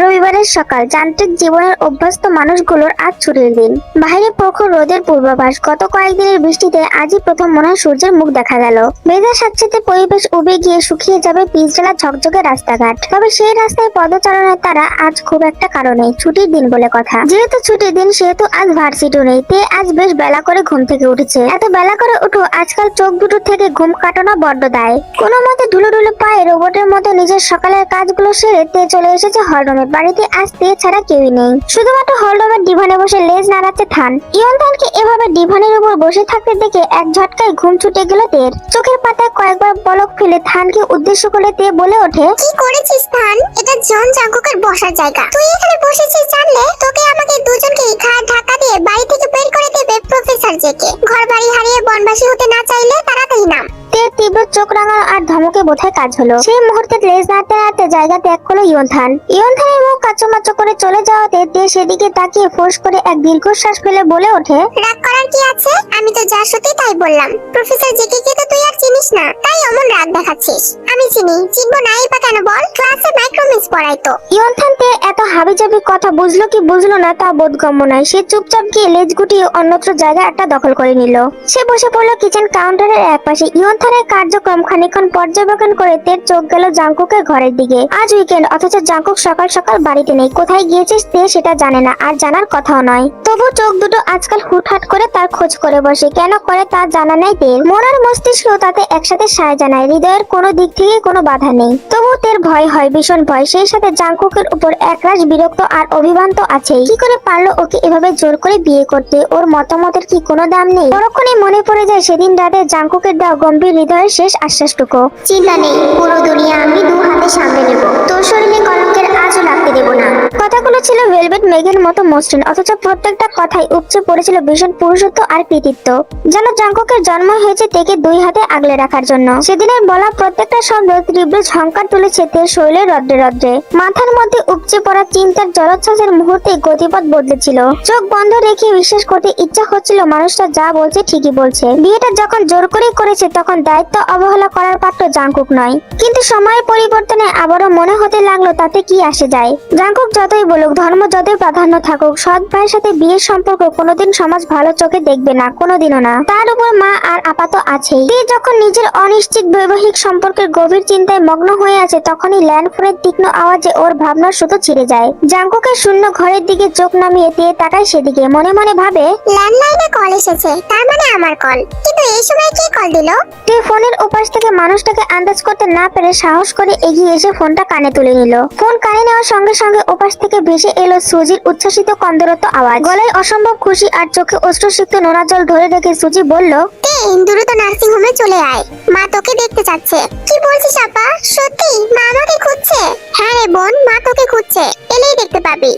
রবিবারের সকাল। যান্ত্রিক জীবনের অভ্যস্ত মানুষগুলোর আজ ছুটির দিন। বাইরে প্রখর রোদের পূর্বাভাস। গত কয়েকদিনের বৃষ্টিতে আজই প্রথম মনে হয় সূর্যের মুখ দেখা গেল। ভেজা স্যাঁতসেঁতে পরিবেশ উবে গিয়ে শুকিয়ে যাবে পিচঢালা ঝকঝকে রাস্তাঘাট। তবে সেই রাস্তায় পদচারণায় তারা আজ খুব একটা কারণে ছুটির দিন বলে কথা। যেহেতু ছুটির দিন সেহেতু আজ ভার্সিটিও নেই। তে আজ বেশ বেলা করে ঘুম থেকে উঠেছে। এত বেলা করে উঠো আজকাল চোখ দুটো থেকে ঘুম কাটানো বড্ড দায়। কোনো মতে ধুলো ধুলো পায়ে রোবটের মতো নিজের সকালের কাজগুলো সেরে তে চলে এসেছে হলরুমে। বাড়িতে আজ তে ছাড়া কেউই নেই। শুধুমাত্র হলরুমের ডিভানে বসে লেজ নাড়াচ্ছে থান। ইয়ন থানকে এভাবে ডিভানের উপর বসে থাকতে দেখে এক ঝটকায় ঘুম ছুটে গেল তের। চোখের পাতায় কয়েকবার পলক ফেলে থানকে উদ্দেশ্য করে তে বলে ওঠে, কি করেছিস থান? এটা জন জাঙ্কুকের বসার জায়গা, তুই এখানে বসেছিস জানলে তোকে আমাকে দুজনকে ঘাড় ধাক্কা দিয়ে বাড়ি থেকে বের করে দেবে প্রফেসর জেকে। ঘর বাড়ি হারিয়ে বনবাসী হতে না চাইলে তাড়াতাড়ি নাম। তের তীব্র চোখ রাঙানো আর ধমকে বোধহয় কাজ হলো। সেই মুহূর্তে লেজ নাড়তে নাড়তে জায়গা ত্যাগ করলো ইয়ন থান। ইয়ন থানের মুখ কাচুমাচু করে চলে যাওয়াতে তে সেদিকে তাকিয়ে ফোঁস করে এক দীর্ঘশ্বাস ফেলে বলে ওঠে, রাগ করার কি আছে? আমি তো যা সত্যি তাই বললাম। প্রফেসর জেকে কে তো তুই আর চিনিস না, তাই অমন রাগ দেখাচ্ছিস। আমি চিনি, চিনবো নাই বা কেন বল? ক্লাসে মাইক্রোমিস পড়াই তো। ইয়ন থান তে এত হাবিজাবি কথা বুঝলো কি বুঝলো না তা বোধগম্য নয়। সে চুপচাপ গিয়ে লেজ গুটিয়ে অন্যত্র জায়গা একটা দখল করে নিল। সে বসে পড়লো কিচেন কাউন্টারের এক পাশে। ইয়ন থানের কার্য কার্যক্রম খানিকক্ষণ পর্যবেক্ষণ করে তের চোখ গেল জাংকুকের ঘরের দিকে। আজ উইকেন্ড, অথচ জাংকুক সকাল সকাল বাড়িতে নেই। কোথায় গিয়েছিস তে সেটা জানে না, আর জানার কথাও নয়। তবু চোখ দুটো আজকাল হুটহাট করে তার খোঁজ করে বসে। কেন করে তা জানা নেই তের। মন আর মস্তিষ্কও তাতে একসাথে সায় জানায়। হৃদয়ের কোনো দিক থেকে কোনো বাধা নেই। তবু তের ভয় হয়, ভীষণ ভয়। সেই সাথে জাংকুকের উপর একরাশ বিরক্ত আর অভিমান তো আছেই। কি করে পারলো ওকে এভাবে জোর করে বিয়ে করতে? ওর মতামতের কি কোনো দাম নেই? পরক্ষণে মনে পড়ে যায় সেদিন রাতে জাংকুকের দেওয়া গম্ভীর হৃদয়ের শেষ আশ্বাসটুকু। চিন্তা নেই, পুরো দুনিয়া আমি 2 হাতে সামলে নেব। তোর শরীরে কলঙ্কের আজও লাগতে দেব না। কথাগুলো ছিল ভেলভেট মেঘের মতো মসৃণ, অথচ প্রত্যেকটা কথাই উপচে পড়েছিল ভীষণ পুরুষত্ব আর কৃতিত্ব। যেন জাংকুকের জন্ম হয়েছে তেকে 2 হাতে আগলে রাখার জন্য। সেদিনের বলা প্রত্যেকটা শব্দ তীব্র ঝংকার তুলেছে তের শরীরে রদ্রে রদ্রে। মাথার মধ্যে উপচে পড়া চিন্তার জলোচ্ছ্বাসের মুহূর্তে গতিপথ বদলেছিল। চোখ বন্ধ রেখে বিশ্বাস করতে ইচ্ছা হচ্ছিল মানুষটা যা বলছে ঠিকই বলছে। বিয়েটা যখন জোর করে করেছে তখন দায়িত্ব অবহেলা করার পাত্র জাংকুক নয়। কিন্তু সময়ের পরিবর্তনে আবারও মনে হতে লাগলো তাতে কি আসে যায়। জাংকুক যতই বলুক, ধর্ম যতই প্রাধান্য থাকুক, সৎ ভাইয়ের সাথে বিয়ের সম্পর্ক কোনোদিন সমাজ ভালো চোখে দেখবে না, কোনোদিনও না। তার উপর মা আর আপা তো আছেই। সে যখন নিজের অনিশ্চিত বৈবাহিক সম্পর্কের গভীর চিন্তায় মগ্ন হয়ে আছে, তখনই ল্যান্ডফোনের তীক্ষ্ণ আওয়াজে ওর ভাবনার সুতো ছিঁড়ে যায়। জাংকুকের শূন্য ঘরের দিকে চোখ নামিয়ে দিয়ে তাকায় সেদিকে। মনে মনে ভাবে, ল্যান্ডলাইনে কল এসেছে, তার মানে আমার কল। কিন্তু এই সময় কে কল দিল? তে ফোনের ওপাশ থেকে মানুষটাকে আন্দাজ করতে না পেরে সাহস করে এগিয়ে এসে ফোনটা কানে তুলে নিল। ফোন কানে নেওয়ার সঙ্গে সঙ্গে ওপাশ থেকে ভেসে এলো সুজির উচ্ছ্বাসিত কন্দরত আওয়াজ। গলায় অসম্ভব খুশি আর চোখে অশ্রুসিক্ত নোনা জল ধরে রেখে সুজি বলল, তে দ্রুত নার্সিং হোমে চলে আয়, মা তোকে দেখতে চাচ্ছে। কি বলছিস আপা? সত্যি মা আমাকে খুঁজছে? হ্যাঁ রে বোন, মা তোকে খুঁজছে, এলেই দেখতে পাবি।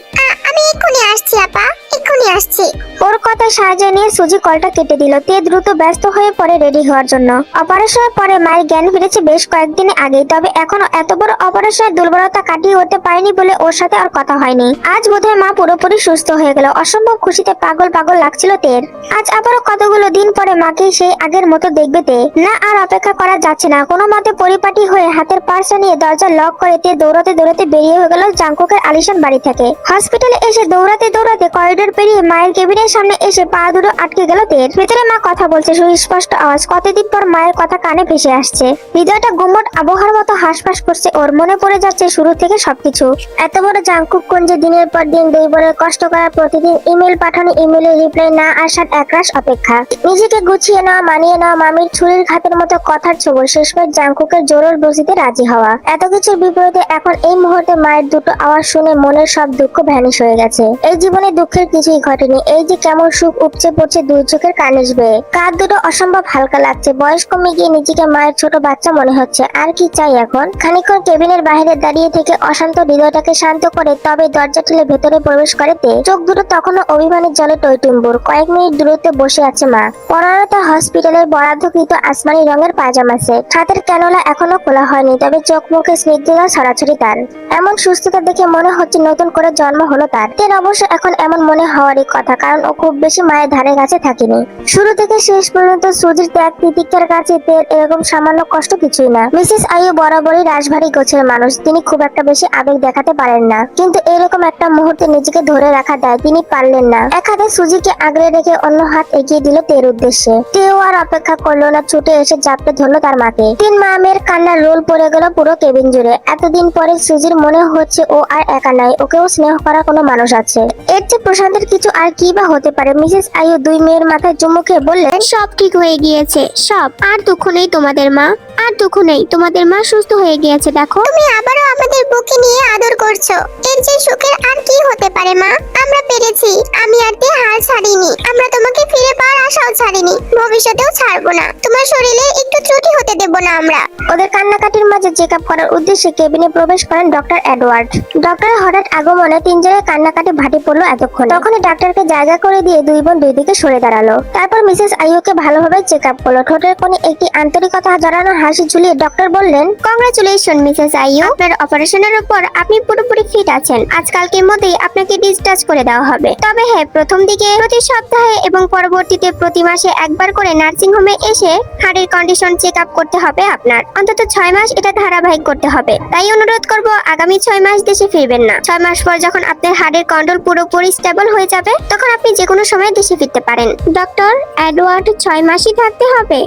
আমি এক্ষুনি আসছি আপা, এক্ষুনি আসছি। ওর কথা সাহায্য নিয়ে সুজি কলটা কেটে দিল। তে দ্রুত ব্যস্ত হয়ে পড়ে রেডি হওয়ার জন্য। অপারেশনের পরে মায়ের জ্ঞান ফিরেছে বেশ কয়েকদিন আগেই। তবে এখনো এত বড় অপারেশনের দুর্বলতা কাটিয়ে উঠতে পারেনি বলে ওর সাথে আর কথা হয়নি। আজ বোধহয় মা পুরোপুরি সুস্থ হয়ে গেল। অসম্ভব খুশিতে পাগল পাগল লাগছিল তের। আজ আবারও কতগুলো দিন পরে মাকে সেই আগের মতো দেখবে তে। না আর অপেক্ষা করা যাচ্ছে না। কোনো মতে পরিপাটি হয়ে হাতের পার্সা নিয়ে দরজা লক করে তে দৌড়াতে দৌড়াতে বেরিয়ে হয়ে গেল জাংকুকের আলিশান বাড়ি থেকে। হসপিটালে এসে দৌড়াতে দৌড়াতে করিডোর পেরিয়ে মায়ের কেবিনের সামনে এসে পা দুটো আটকে গেল তের। ভেতরে মা কথা বলছে, সুস্পষ্ট আওয়াজ। কতদিন পর মায়ের কথা কানে ভেসে আসছে। হৃদয়টা গুমট আবহাওয়ার মতো হাঁসফাঁস করছে ওর। মনে পড়ে যাচ্ছে শুরু থেকে সবকিছু। এত বড় জাংকুক কুঞ্জে দিনের পর দিন 2 বোনের কষ্ট করা, প্রতিদিন ইমেল পাঠানো, ইমেলের রিপ্লাই না আসার একরাশ অপেক্ষা, নিজেকে গুছিয়ে নেওয়া, মানিয়ে নেওয়া, মামির ছুরির ঘাতের মতো কথার ছবল, শেষমেশ জাংকুকের জোরের বসিতে রাজি হওয়া। এত কিছুর বিপরীতে এখন এই মুহূর্তে মায়ের দুটো আওয়াজ শুনে মনের সব দুঃখ ভ্যানিশ হয়ে গেছে। এই জীবনে দুঃখের কিছুই ঘটেনি। এই যে কেমন সুখ উপচে পড়ছে 2 চোখের কানিস বেয়ে। কাঁধ দুটো অসম্ভব হালকা লাগছে। বয়স কমে গিয়ে নিজেকে মায়ের ছোট বাচ্চা মনে হচ্ছে। আর কি চাই এখন? খানিকক্ষণ কেবিনের বাইরে দাঁড়িয়ে থেকে অশান্ত হৃদয়টাকে শান্ত করে তবে দরজা ঠেলে ভেতরে প্রবেশ করে তে। চোখ দুটো তখনও অভিমানের জলে টইটুম্বুর। কয়েক মিনিট দূরত্বে বসে আছে মা। পরানো তার হসপিটালের বরাদ্দকৃত আসমানি রঙের পায়জামা সেট। হাতের ক্যানোলা এখনো খোলা হয়নি, তবে চোখ মুখে স্নিগ্ধতা ছড়াছড়ি তার। এমন সুস্থতা দেখে মনে হচ্ছে নতুন করে জন্ম হলো তার। তের অবশ্য এখন এমন মনে হওয়ারই কথা, কারণ ও খুব বেশি মায়ের ধারে কাছে থাকেনি। শুরু থেকে শেষ পর্যন্ত সুজির ত্যাগ তিতিক্ষার কাছে তের এরকম সামান্য কষ্ট কিছুই না। মিসেস আইয়ু বরাবরই রাশভারী গোছের মানুষ। তিনি খুব একটা বেশি আবেগ দেখাতে পারেন না, কিন্তু এরকম একটা মুহূর্তে নিজেকে ধরে রাখা দেয় তিনি পারলেন না। এক হাতে সুজিকে আগলে রেখে অন্য হাত এগিয়ে দিল তের উদ্দেশ্যে। তেও আর অপেক্ষা করলো না, ছুটে এসে জাপটে ধরলো তার মাকে। 3 মা মেয়ের কান্নার রোল পড়ে গেল পুরো কেবিন জুড়ে। এতদিন পরে সুজির মনে হচ্ছে ও আর একা নাই, ওকেও স্নেহ করা কোনো মানুষ আছে। এর চেয়ে প্রশান্তের কিছু আর কি বা হতে পারে। মিসেস আইয়ু 2 মেয়ের মাথায় চুমু খেয়ে বললেন, সব ঠিক হয়ে গিয়েছে, সব। আর দুঃখ নেই তোমাদের মা, আর দুঃখ নেই। তোমাদের মা সুস্থ হয়ে গিয়েছে। দেখো, তুমি আবারও আমাদের বুকে নিয়ে আদর করছো। এর যে সুখের আর কি হতে পারে মা? আমরা পেরেছি। আমি আর তে হাল ছাড়িনি। আমরা তোমাকে ফিরে পাওয়ার আশাও ছাড়িনি, ভবিষ্যতেও ছাড়বো না। তোমার শরীরে একটু ত্রুটি হতে দেব না আমরা। ওদের কান্নাকাটির মাঝে চেক আপ করার উদ্দেশ্যে কেবিনে প্রবেশ করেন ডক্টর এডওয়ার্ড। ডক্টরের হঠাৎ আগমনে 3 জনের কান্নাকাটি ভাটি পড়লো এতক্ষণ। তখনই ডাক্তারকে জায়গা করে দিয়ে 2 বোন 2 দিকে সরে দাঁড়ালো। তারপর মিসেস আইয়ুকে ভালোভাবে চেক আপ করলো। ঠোঁটের কোণে একটি আন্তরিকতা জড়ানো হাসি ঝুলিয়ে ডক্টর বললেন, কংগ্রাচুলেশন মিসেস আইয়ু, আপনার অপারেশনের উপর আপনি পুরোপুরি ফিট আছেন। আজকালকের মধ্যেই আপনাকে ডিসচার্জ করে দেওয়া হবে। তবে হ্যাঁ, প্রথম দিকে প্রতি সপ্তাহে এবং পরবর্তীতে প্রতি মাসে একবার করে নার্সিং হোমে এসে হার্টের কন্ডিশন চেক আপ করতে হবে আপনার। অন্তত 6 মাস এটা ধারাবাহিক করতে হবে। তাই অনুরোধ করব আগামী 6 মাস দেশে ফিরবেন না। 6 মাস পর যখন আপনার হার্টের কন্ট্রোল পুরোপুরি স্টেবল হয়ে যাবে তখন আপনি যে কোনো সময় দেশে ফিরতে পারেন। ডক্টর এডওয়ার্ড 6 মাসই থাকতে হবে?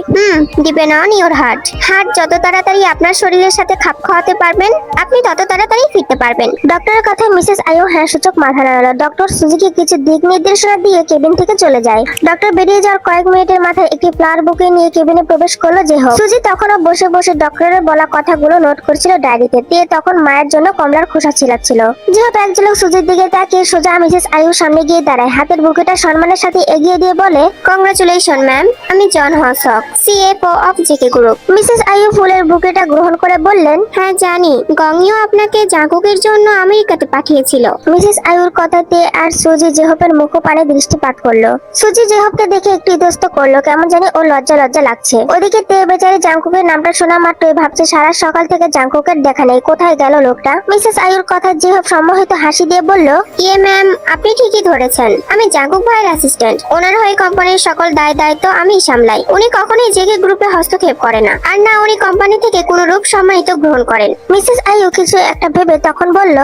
Depend on your heart. Heart যত তাড়াতাড়ি আপনার শরীরের সাথে খাপ খাওয়াতে পারবেন আপনি তত তাড়াতাড়ি ফিরতে পারবেন। ডক্টরের কথায় মিসেস আইও হ্যাঁ সূচক মাথা নাড়ালো। ডক্টর সুজিকে কিছু দিক নির্দেশনা দিয়ে কেবিন থেকে চলে যায়। ডক্টর বেরিয়ে যাওয়ার কয়েক মিনিটের মাথায় একটি ফ্লাওয়ার বুকে নিয়ে কেবিনে প্রবেশ করলো জেহব। সুজি তখনও বসে বসে ডক্টরের বলা কথাগুলো নোট করছিল ডায়েরিতে। তে তখন মায়ের জন্য কমলার খোসা ছিলাচ্ছিল। জেহব এক ঝলক সুজির দিকে তাকিয়ে সোজা মিসেস আইউর সামনে গিয়ে দাঁড়ায়। হাতের বুকেটা সম্মানের সাথে এগিয়ে দিয়ে বলে, কংগ্রাচুলেশন ম্যাম, আমি জন হসক, CFO of JK group. Mrs আইউ ফুলের বুকেটা গ্রহণ করে বললেন, হ্যাঁ জানি, গংইও আপনাকে জাঙ্কুকের জন্য আমেরিকাতে পাঠিয়েছিল। মিসেস আইউর কথাতে আর সুজি জেহবের মুখপানে দৃষ্টিপাত করলো। সুজি জেহবকে দেখে একটু ইতস্ত করলো, কেমন জানি ওর লজ্জা লজ্জা লাগছে। ওদিকে তে বেচারি জাঙ্কুকের নামটা শোনা মাত্রই ভাবছে সারা সকাল থেকে জাঙ্কুকের দেখা নেই, কোথায় গেল লোকটা। মিসেস আইউর কথা জেহব সম্মোহিত হাসি দিয়ে বলল, ইয়ে ম্যাম, আপনি ঠিকই ধরেছেন, আমি জাঙ্কুক ভাইয়ের অ্যাসিস্ট্যান্ট। ওনার হয়ে কোম্পানির সকল দায় দায়িত্ব আমি সামলাই। উনি কখনোই জেগে গ্রুপে হস্তক্ষেপ করে না, আর না উনি কোম্পানি থেকে কোনো রূপ সম্মানিত গ্রহণ করেন। মিসেস আইউ কিছু একটা ভেবে তখন বলল,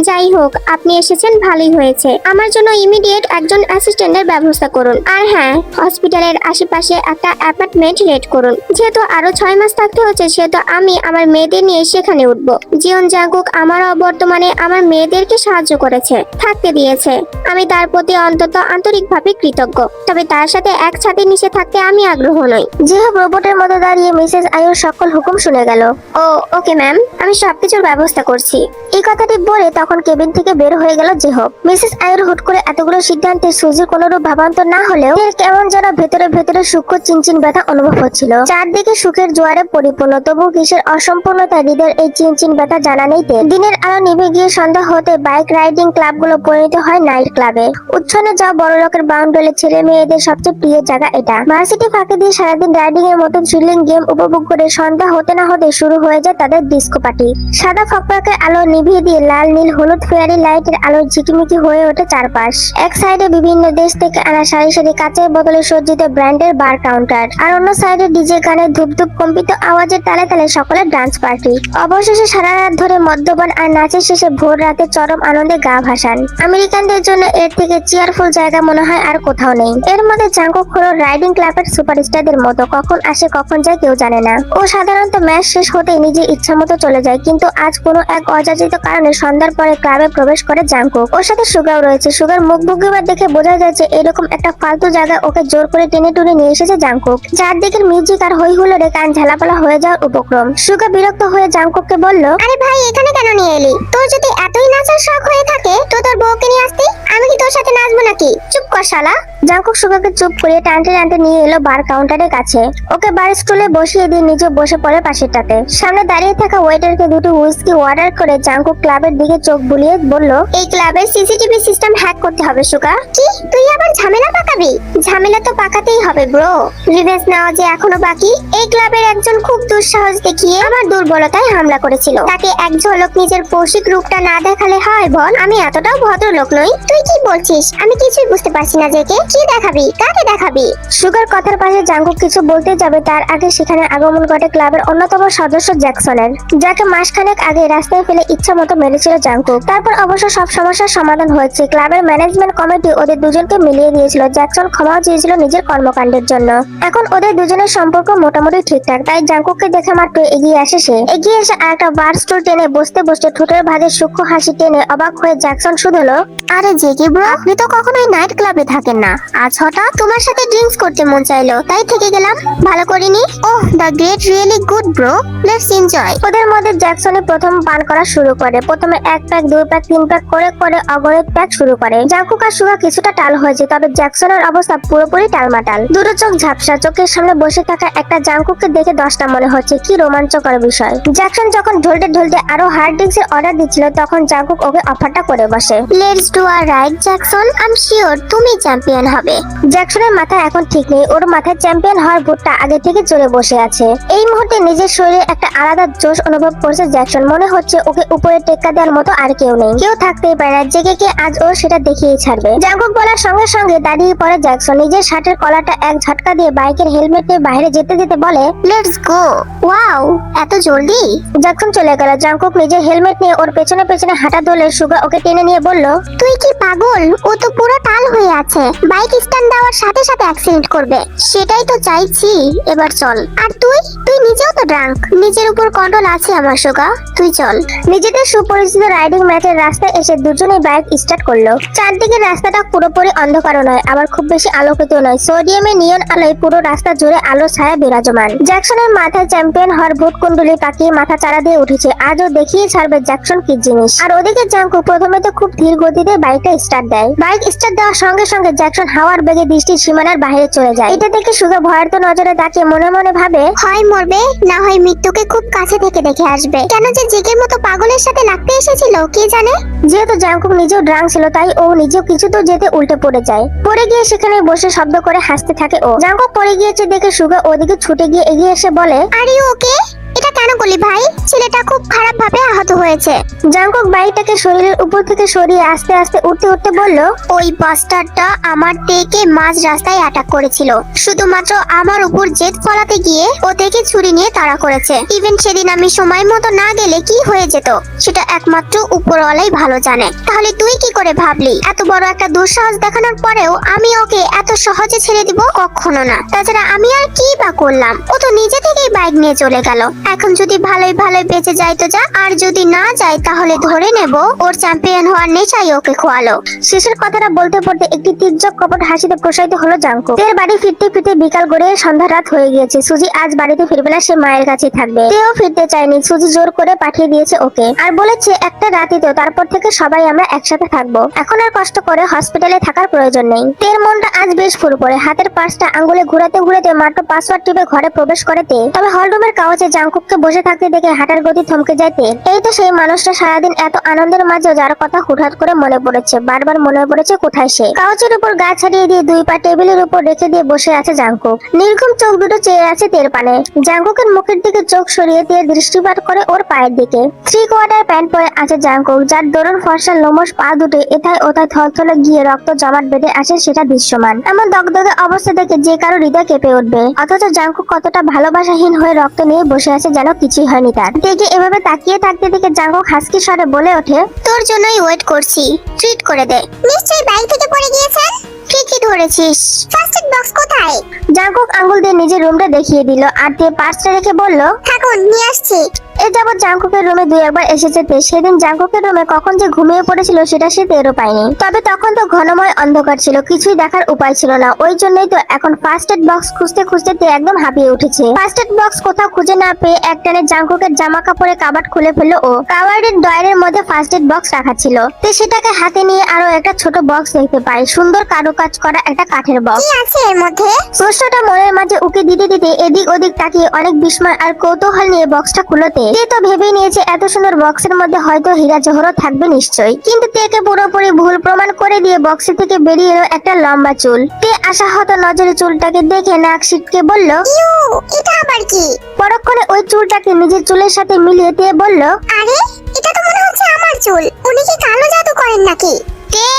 যাই হোক, আপনি এসেছেন ভালোই হয়েছে। আমার জন্য ইমিডিয়েট একজন অ্যাসিস্ট্যান্টের ব্যবস্থা করুন। আর হ্যাঁ, হসপিটালের আশেপাশে একটা অ্যাপার্টমেন্ট রেট করুন। যেহেতু আরো 6 মাস থাকতে হচ্ছে সেহেতু আমি আমার মেয়েদের নিয়ে সেখানে উঠবো। জিয়ন জাঙ্কুক আমারও বর্তমানে আমার মেয়েদেরকে সাহায্য করেছে, থাকতে দিয়েছে। আমি তার প্রতি অন্তত আন্তরিকভাবে কৃতজ্ঞ। তবে তার সাথে এক ছাদের নিচে থাকতে আমি আগ্রহ নই। জেহব রোবটের মতো দাঁড়িয়ে মিসেস আইউর সকল হুকুম শুনে গেল। ও ওকে ম্যাম, আমি সবকিছুর ব্যবস্থা করছি। এই কথাটি বলে তখন কেবিন থেকে বের হয়ে গেল জেহব। মিসেস আইউর হুট করে এতগুলো সিদ্ধান্তে সুজির কোনরূপ ভাবান্তর না হলেও এর কেমন যেন ভেতরে ভেতরে সূক্ষ্ম চিনচিন ব্যথা অনুভব হচ্ছিল। চারদিকে সুখের জোয়ারে পরিপূর্ণ, তবু কিসের অসম্পূর্ণতা হৃদয়ের এই চিনচিন ব্যথা জানা নেই। দিনের আলো নিভে গিয়ে সন্ধ্যা হতে বাইক রাইডিং ক্লাবগুলো পরিণত হয় নাইট ক্লাবে। উচ্ছনে যাওয়া বড় লোকের বাউন্ডারির ছেলে মেয়েদের সবচেয়ে প্রিয় জায়গা এটা। ভার্সিটি ফাঁকি দিয়ে সারাদিন রাইডিং এর মতো থ্রিলিং গেম উপভোগ করে সন্ধ্যা হতে না হতে শুরু হয়ে যায় তাদের ডিস্কো পার্টি। সাদা ফকফকে আলো নিভিয়ে দিয়ে লাল নীল হলুদ ফেয়ারি লাইটের আলোর ঝিকিমিকি হয়ে ওঠে চারপাশ। এক সাইডে বিভিন্ন দেশ থেকে আনা সারি সারি কাঁচের বোতলে সজ্জিত ব্র্যান্ডের বার কাউন্টার, আর অন্য সাইডে ডিজে গানের ধুপধুপ কম্পিত আওয়াজের তালে তালে সকলের ডান্স পার্টি। অবশেষে সারা রাত ধরে মদ্যপান আর নাচের শেষে ভোর রাতে চরম আনন্দে গা ভাসান। আমেরিকানদের জন্য এর থেকে চেয়ারফুল জায়গা মনে হয় আর কোথাও নেই। এর মধ্যে জাঙ্কুক হলো রাইডিং ক্লাবের সুপারস্টারদের মতো, কখন আসে কখন যায় কেউ জানে না। ও সাধারণত ম্যাচ শেষ হতেই নিজের ইচ্ছা মতো চলে যায়, কিন্তু আজ কোনো এক অযাচিত কারণে সন্ধ্যার পরে ক্লাবে প্রবেশ করে জাঙ্কুক। ওর সাথে সুগাও রয়েছে। সুগার মুখ ভঙ্গিমা দেখে বোঝা যাচ্ছে এরকম একটা ফালতু জায়গায় ওকে জোর করে টেনে টুনে নিয়ে এসেছে জাঙ্কুক, যার দিকের মিউজিক আর হই হুল্লোড়ে কান ঝালাপালা হয়ে যাওয়ার উপক্রম। সুগা বিরক্ত হয়ে জাঙ্কুককে বলল, আরে ভাই, এখানে কেন নিয়ে এলি? তোর যদি এতই নাচার শখ হয়ে থাকে তো তোর বউকে নিয়ে আসতি। আমি কি তোর সাথে নাচবো নাকি? চুপ কর শালা। জাঙ্কুক সুগাকে চুপ করে টানতে টানতে নিয়ে এলো বার কাউন্টারের কাছে। ওকে বার স্টুলে বসিয়ে দিয়ে নিজে বসে পড়ে পাশেরটাতে। সামনে দাঁড়িয়ে থাকা ওয়েটারকে দুটো হুইস্কি অর্ডার করে জাঙ্কুক ক্লাবের দিকে চোখ বুলিয়ে বলল, এই ক্লাবের সিসিটিভি সিস্টেম হ্যাক করতে হবে সুগা। কি তুই আবার ঝামেলা পাকাবি? ঝামেলা তো পাকাতেই হবে ব্রো। রিভেঞ্জ নেওয়া যে এখনো বাকি। এই ক্লাবের একজন খুব দুঃসাহস দেখিয়ে আমার দুর্বলতায় হামলা করেছিল। তাকে এক ঝলক নিজের পৌষিক রূপটা না দেখালে হয় বল? আমি এতটাও ভদ্রলোক নই। তুই কি বলছিস? আমি কিছুই বুঝতে পারছি না জেকে। কি দেখাবি? কাকে দেখাবি? সুগার কথার পাশে জাঙ্কুক কিছু বলতে যাবে তার আগে সেখানে আগমন ঘটে ক্লাবের অন্যতম সদস্য জ্যাকসনের, যাকে মাসখানেক আগে রাস্তায় ফেলে ইচ্ছা মতো মেরেছিল জাঙ্কুক। তারপর অবশ্য সব সমস্যার সমাধান হয়েছে। ক্লাবের ম্যানেজমেন্ট কমিটি ওদের দুজনকে মিলিয়ে দিয়েছিল। জ্যাকসন ক্ষমাও চেয়েছিল নিজের কর্মকাণ্ডের জন্য। এখন ওদের দুজনের সম্পর্ক মোটামুটি ঠিকঠাক। তাই জাঙ্কুককে দেখে মাত্র এগিয়ে আসে সে। এগিয়ে এসে আরেকটা বার স্টুল টেনে বসতে বসতে ঠোঁটের ভাঁজে সূক্ষ্ম হাসি টেনে অবাক হয়ে জ্যাকসন শুধলো, আরে জেকে ব্রো, আপনি তো কখনোই নাইট ক্লাবে থাকেন না। আজ হঠাৎ তোমার সাথে ড্রিঙ্কস করতে মন চাইলো, তাই থেকে গেলাম। ভালো করিনি? Oh, the great really good bro, let's enjoy. ওদের মধ্যে জ্যাকসনই প্রথম পান করা শুরু করে। প্রথমে 1 প্যাক 2 প্যাক 3 প্যাক করে করে অগণিত প্যাক শুরু করে। জাঙ্কুক আর সুগা কিছুটা টাল হয়েছে, তবে জ্যাকসনের অবস্থা পুরোপুরি টালমাটাল। দুটো চোখ ঝাপসা। চোখের সামনে বসে থাকা একটা জাঙ্কুককে দেখে 10টা মনে হচ্ছে। কি রোমাঞ্চকর বিষয়। জ্যাকসন যখন ঢলতে ঢলতে আরো হার্ড ড্রিঙ্কস এর অর্ডার দিচ্ছিল তখন জাঙ্কুক ওকে অফারটা করে বসে। Let's do a ride Jackson, I am sure তুমি চ্যাম্পিয়ন হবে। জ্যাকসনের জ্যাকসনের মাথা এখন ঠিক নেই, ওর মাথায় চ্যাম্পিয়ন হওয়ার ভূতটা আগে থেকে চড়ে বসে আছে। এই মুহূর্তে নিজের শরীরে একটা আলাদা জোশ অনুভব করছে জ্যাকসন, মনে হচ্ছে ওকে উপরে টেক্কা দেওয়ার মতো আর কেউ নেই, কেউ থাকতেই পারে না, জেগে কে আজ ও সেটা দেখিয়ে ছাড়বে। জাঙ্কুক বলার সঙ্গে সঙ্গে দাঁড়িয়ে পড়ে জ্যাকসন, নিজের শার্টের কলারটা এক ঝটকা দিয়ে বাইকের হেলমেট নিয়ে বাইরে যেতে যেতে বলে, লেটস গো। ওয়াও, এত জলদি? জ্যাকসন চলে গেল। জাঙ্কুক নিজের হেলমেট নিয়ে ওর পেছনে পেছনে হাঁটা ধরলে সুগা ওকে টেনে নিয়ে বলল, তুই কি পাগল? ও তো পুরো টাল হয়ে আছে, বাইক স্ট্যান্ড দেওয়ার সাথে সাথে অ্যাক্সিডেন্ট করবে। সেটাই তো চাইছি, এবার চল। আর তুই তুই নিজেও তো ড্রাঙ্ক, নিজের উপর কন্ট্রোল আছে আমার সুগা, তুই চল। নিজেদের সুপরিচিত রাইডিং ম্যাচের রাস্তায় এসে দুজনেই বাইক স্টার্ট করলো। চারদিকের রাস্তাটা পুরোপুরি অন্ধকার নয়, আবার খুব বেশি আলোকিত নয়, সোডিয়ামের নিয়ন আলোয় পুরো রাস্তা জুড়ে আলো ছায়া বিরাজমান। জ্যাকসনের মাথায় চ্যাম্পিয়ন হওয়ার ভূত কুণ্ডলী পাকিয়ে মাথা চারা দিয়ে উঠেছে, আজও দেখিয়ে ছাড়বে জ্যাকসন কি জিনিস। আর ওদিকে জাঙ্কুক প্রথমে তো খুব ধীর গতিতে বাইকটা স্টার্ট দেয়। বাইক স্টার্ট দেওয়ার সঙ্গে সঙ্গে জ্যাকসন হাওয়ার বেগে দৃষ্টির সীমানার বাইরে চলে যায়। এটা দেখে সুগা ভয়ার্ত নজরে তাকিয়ে মনে মনে ভাবে, হয় মরবে, না হয় মৃত্যুকে খুব কাছে থেকে দেখে আসবে। কেন যে জেগের মতো পাগলের সাথে লাগতে এসেছিল কে জানে। যেহেতু জাঙ্কুক নিজেও ড্রাঙ্ক ছিল, তাই ও নিজেও কিছু তো যেতে উল্টে পড়ে যায়। পড়ে গিয়ে সেখানে বসে শব্দ করে হাসতে থাকে ও। জাঙ্কুক পড়ে গিয়েছে দেখে সুগা ওদিকে ছুটে গিয়ে এগিয়ে এসে বলে, আরে ওকে, এটা কেন করলি ভাই? ছেলেটা খুব খারাপ ভাবে আহত হয়েছে। জাঙ্কুক বাইকটাকে শরীরের উপর থেকে সরিয়ে আস্তে আস্তে উঠতে উঠতে বলল, ওই বাস্টারটা আমার টেকে মাঝ রাস্তায় অ্যাটাক করেছিল, শুধুমাত্র আমার উপর জেদ ফলাতে গিয়ে ও থেকে ছুরি নিয়ে তাড়া করেছে। ইভেন সেদিন আমি সময় মতো না গেলে কি হয়ে যেত সেটা একমাত্র উপরওয়ালাই ভালো জানে। তাহলে তুই কি করে ভাবলি? এত বড় একটা দুঃসাহস দেখানোর পরেও আমি ওকে এত সহজে ছেড়ে দিব? কখনো না। তাছাড়া আমি আর কি বা করলাম? ও তো নিজে থেকেই বাইক নিয়ে চলে গেল। এখন যদি ভালোই ভালোই বেঁচে যায় তো যা, আর যদি না যায় তাহলে ধরে নেব ওর চ্যাম্পিয়ন হওয়ার নেশাই ওকে খোয়ালো। শেষের কথাটা বলতে বলতে একটি তীর্যক কপট হাসিতে প্রসারিত হলো জাঙ্কুক। তের বাড়ি ফিরতে ফিরতে বিকাল গড়িয়ে সন্ধ্যা রাত হয়ে গিয়েছে। সুজি আজ বাড়িতে ফিরবে না, সে মায়ের কাছে থাকবে। তেও ফিরতে চায়নি, সুজি জোর করে পাঠিয়ে দিয়েছে ওকে, আর বলেছে একটা রাতই তো, তারপর থেকে সবাই আমরা একসাথে থাকবো, এখন আর কষ্ট করে হসপিটালে থাকার প্রয়োজন নেই। তের মনটা আজ বেশ ফুরফুরে। হাতের পার্সটা আঙ্গুলে ঘুরাতে ঘুরাতে মাত্র পাসওয়ার্ড টিপে ঘরে প্রবেশ করে তে। তবে হলরুমের কাগজে জাঙ্কুককে বসে থাকতে দেখে হাঁটার গতি থমকে যায় তের। এই তো সেই মানুষটা সারাদিন এত আনন্দের মাঝে যার কথা হুটহাট করে মনে পড়েছে, বারবার মনে পড়েছে কোথায় সে। কাগজের উপর গা ছাড়িয়ে দিয়ে দুই পা টেবিলের উপর রেখে দিয়ে বসে আছে জাঙ্কুক। নির্ঘুম চোখ দুটো চেয়ে আছে তের পানে। জাঙ্কুকের মুখের দিকে চোখ সরিয়ে তের দৃষ্টিপাত করে ওর পায়ের দিকে। 3/4 প্যান্ট পরে আছে জাঙ্কুক, যার দরুন ফর্সা লোমশ পা দুটো এথায় ওথায় থলথলে গিয়ে রক্ত জমাট বেঁধে আসে, সেটা দৃশ্যমান। এমন দগদগে অবস্থা দেখে যে কারো হৃদয় কেঁপে উঠবে। অথচ জাঙ্কুক কতটা ভালোবাসাহীন হয়ে রক্ত নিয়ে বসে আছে যেন কিছুই হয়নি তার। দেখে এভাবে তাকিয়ে থাকতে দেখে জাঙ্কুক হাসকি স্বরে বলে ওঠে, তোর জন্যই ওয়েট করছি, ট্রিট করে দে। নিশ্চয়ই বাইক থেকে পড়ে গিয়েছেন। ঠিকই ধরেছিস। ফার্স্ট এড বক্স কোথায়? জাঙ্কুক আঙ্গুল দিয়ে নিজের রুমটা দেখিয়ে দিল আর তে পার্সটা রেখে বলল, থাকুন, নিয়ে আসছি। এ যাবৎ জাঙ্কুকের রুমে দুই একবার এসেছে তে। সেদিন জাঙ্কুকের রুমে কখন যে ঘুমিয়ে পড়েছিল সেটা সে টেরও পায়নি। তবে তখন তো ঘনময় অন্ধকার ছিল, কিছুই দেখার উপায় ছিল না। ওই জন্যই তো এখন ফার্স্ট এড বক্স খুঁজতে খুঁজতে তে একদম হাঁপিয়ে উঠেছে। ফার্স্ট এড বক্স কোথাও খুঁজে না পেয়ে একটানে জাঙ্কুকের জামা কাপড়ে কাবাট খুলে ফেললো ও। কাবার্ডের ডয়ারের মধ্যে ফার্স্ট এড বক্স রাখা ছিল। তে সেটাকে হাতে নিয়ে আরো একটা ছোট বক্স দেখতে পায়, সুন্দর কারুকাজ করা একটা কাঠের বক্স। কি আছে এর মধ্যে? প্রশ্নটা মনের মাঝে উকি দিতে দিতে এদিক ওদিক তাকিয়ে অনেক বিস্ময় আর কৌতূহল নিয়ে বক্সটা খুলতে তে তো ভেবেই নিয়েছে এত সুন্দর বক্সের মধ্যে হয়তো হীরা জহরত থাকবে নিশ্চয়ই। কিন্তু তেকে পুরোপুরি ভুল প্রমাণ করে দিয়ে বক্সের থেকে বেরিয়ে এলো একটা লম্বা চুল। তে আশাহত নজরে চুলটাকে দেখে নাক সিটকে বলল, ইউ, এটা আবার কি? পরক্ষণে ওই চুলটাকে নিজের চুলের সাথে মিলিয়ে তে বলল, আরে, এটা তো মনে হচ্ছে আমার চুল। উনি কি কালো জাদু করেন নাকি? কে?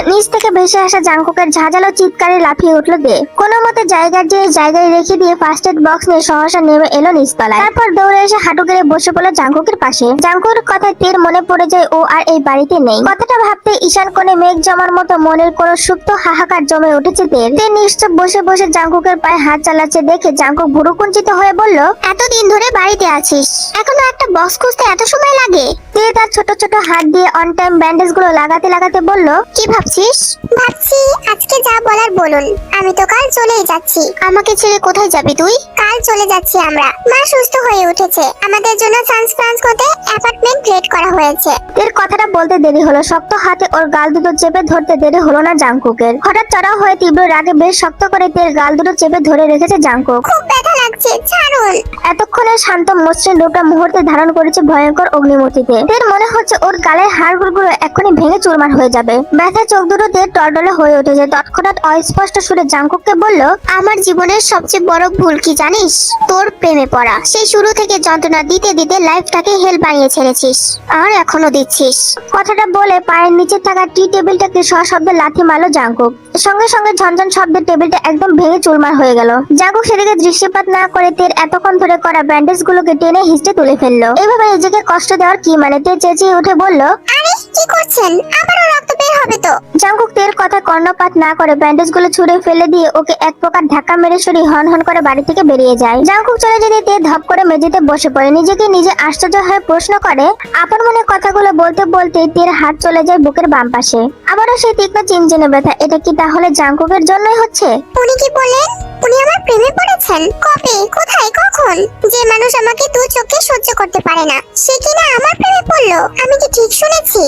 নিচ থেকে ভেসে আসা জাঙ্কুকের ঝাঁঝালো চিৎকারে লাফিয়ে উঠলো দে। কোনো মতে জায়গায় জায়গায় রেখে দিয়ে ফার্স্ট এড বক্স নিয়ে সহসা নেমে এলো নিচতলায়। তারপর দৌড়ে এসে হাঁটু গেড়ে বসে পড়লো জাঙ্কুকের পাশে। জাঙ্কুকের কথায় তের মনে পড়ে যায় ও আর এই বাড়িতে নেই। কথাটা ভাবতে ঈশান কোণে মেঘ জমার মতো মনের কোনো সুপ্ত হাহাকার জমে উঠেছে তের। তে নিশ্চুপ বসে বসে জাঙ্কুকের পায়ে হাত চালাচ্ছে দেখে জাঙ্কুক ভুরু কুঞ্চিত হয়ে বলল, এতদিন ধরে বাড়িতে আছিস, এখনো একটা বক্স খুঁজতে এত সময় লাগে? তে তার ছোট ছোট হাত দিয়ে অন টাইম ব্যান্ডেজ গুলো লাগাতে লাগাতে বলল, কি ভাবছিস? ভাবছি আজকে যা বলার বলুন। আমি তো কাল চলেই যাচ্ছি। আমাকে ছেড়ে কোথায় যাবি তুই? কাল চলে যাচ্ছি আমরা। মা সুস্থ হয়ে উঠেছে, আমাদের জন্য চান্স ফ্রান্স করতে অ্যাপার্টমেন্ট রেড করা হয়েছে। তের কথাটা বলতে দেরি হলো। শক্ত হাতে ওর গাল দুটো চেপে ধরতে দেরি হলো না জাঙ্কুকের। হঠাৎ চড়াও হয়ে তীব্র রাগে বেশ শক্ত করে তের গাল দুটো চেপে ধরে রেখেছে জাঙ্কুক। খুব ব্যথা লাগছে। লাগছে, ছাড়ুন। এতক্ষণে শান্ত মসৃণ রূপটা মুহূর্তে ধারণ করেছে ভয়ঙ্কর অগ্নিমূর্তিতে। তের মনে হচ্ছে ওর গালের হাড়গুলো এক্ষুনি ভেঙে চুরমার হয়ে যাবে। ব্যথা চোখ দুটোতে টলটলে হয়ে উঠেছে। তৎক্ষণাৎ অস্পষ্ট সুরে জাংকুককে বলল, আমার জীবনের সবচেয়ে বড় ভুল কি জানিস? তোর প্রেমে পড়া। সেই শুরু থেকে যন্ত্রণা দিতে দিতে লাইফটাকে হেল বানিয়ে ছেড়েছিস, আর এখনো দিচ্ছিস। কথাটা বলে পায়ের নিচে থাকা টি টেবিলটাকে সশব্দে লাথি মারলো জাংকুক। সঙ্গে সঙ্গে ঝনঝন শব্দে টেবিলটা একদম ভেঙে চুরমার হয়ে গেল। জাংকুক সেদিকে দৃষ্টিপাত না করে তের এতক্ষণ ধরে করা ব্যান্ডেজ গুলোকে টেনে হিস্টে তুলে ফেললো। এভাবে নিজেকে কষ্ট দেওয়ার কি মানে? তে চেঁচিয়ে উঠে বলল, আরে কি করছেন? আবারও রক্ত বের হবে তো। জাংকুক তের কথা কর্ণপাত না করে ব্যান্ডেজ গুলো ছুঁড়ে ফেলে দিয়ে ওকে এক প্রকার ধাক্কা মেরে সরিয়ে হন হন করে বাড়ি থেকে বেরিয়ে যায়। জাংকুক চলে যেতে তে ধপ করে মেঝেতে বসে পড়ে। নিজেকে নিজে আশ্চর্য হয়ে প্রশ্ন করে, আপন মনে কথাগুলো বলতে বলতে তের হাত চলে যায় বুকের বাম পাশে। আবারও সেই তীক্ষ্ণ চিনচিনে ব্যথা। এটা কি তাহলে জাংকুকের জন্যই হচ্ছে? উনি কি বললেন? উনি আমার প্রেমে পড়েছেন? কবে, কোথায়, কখন? যে মানুষ আমাকে দু চোখে সহ্য করতে পারে না, সে কিনা আমার প্রেমে পড়লো? আমি কি ঠিক শুনেছি?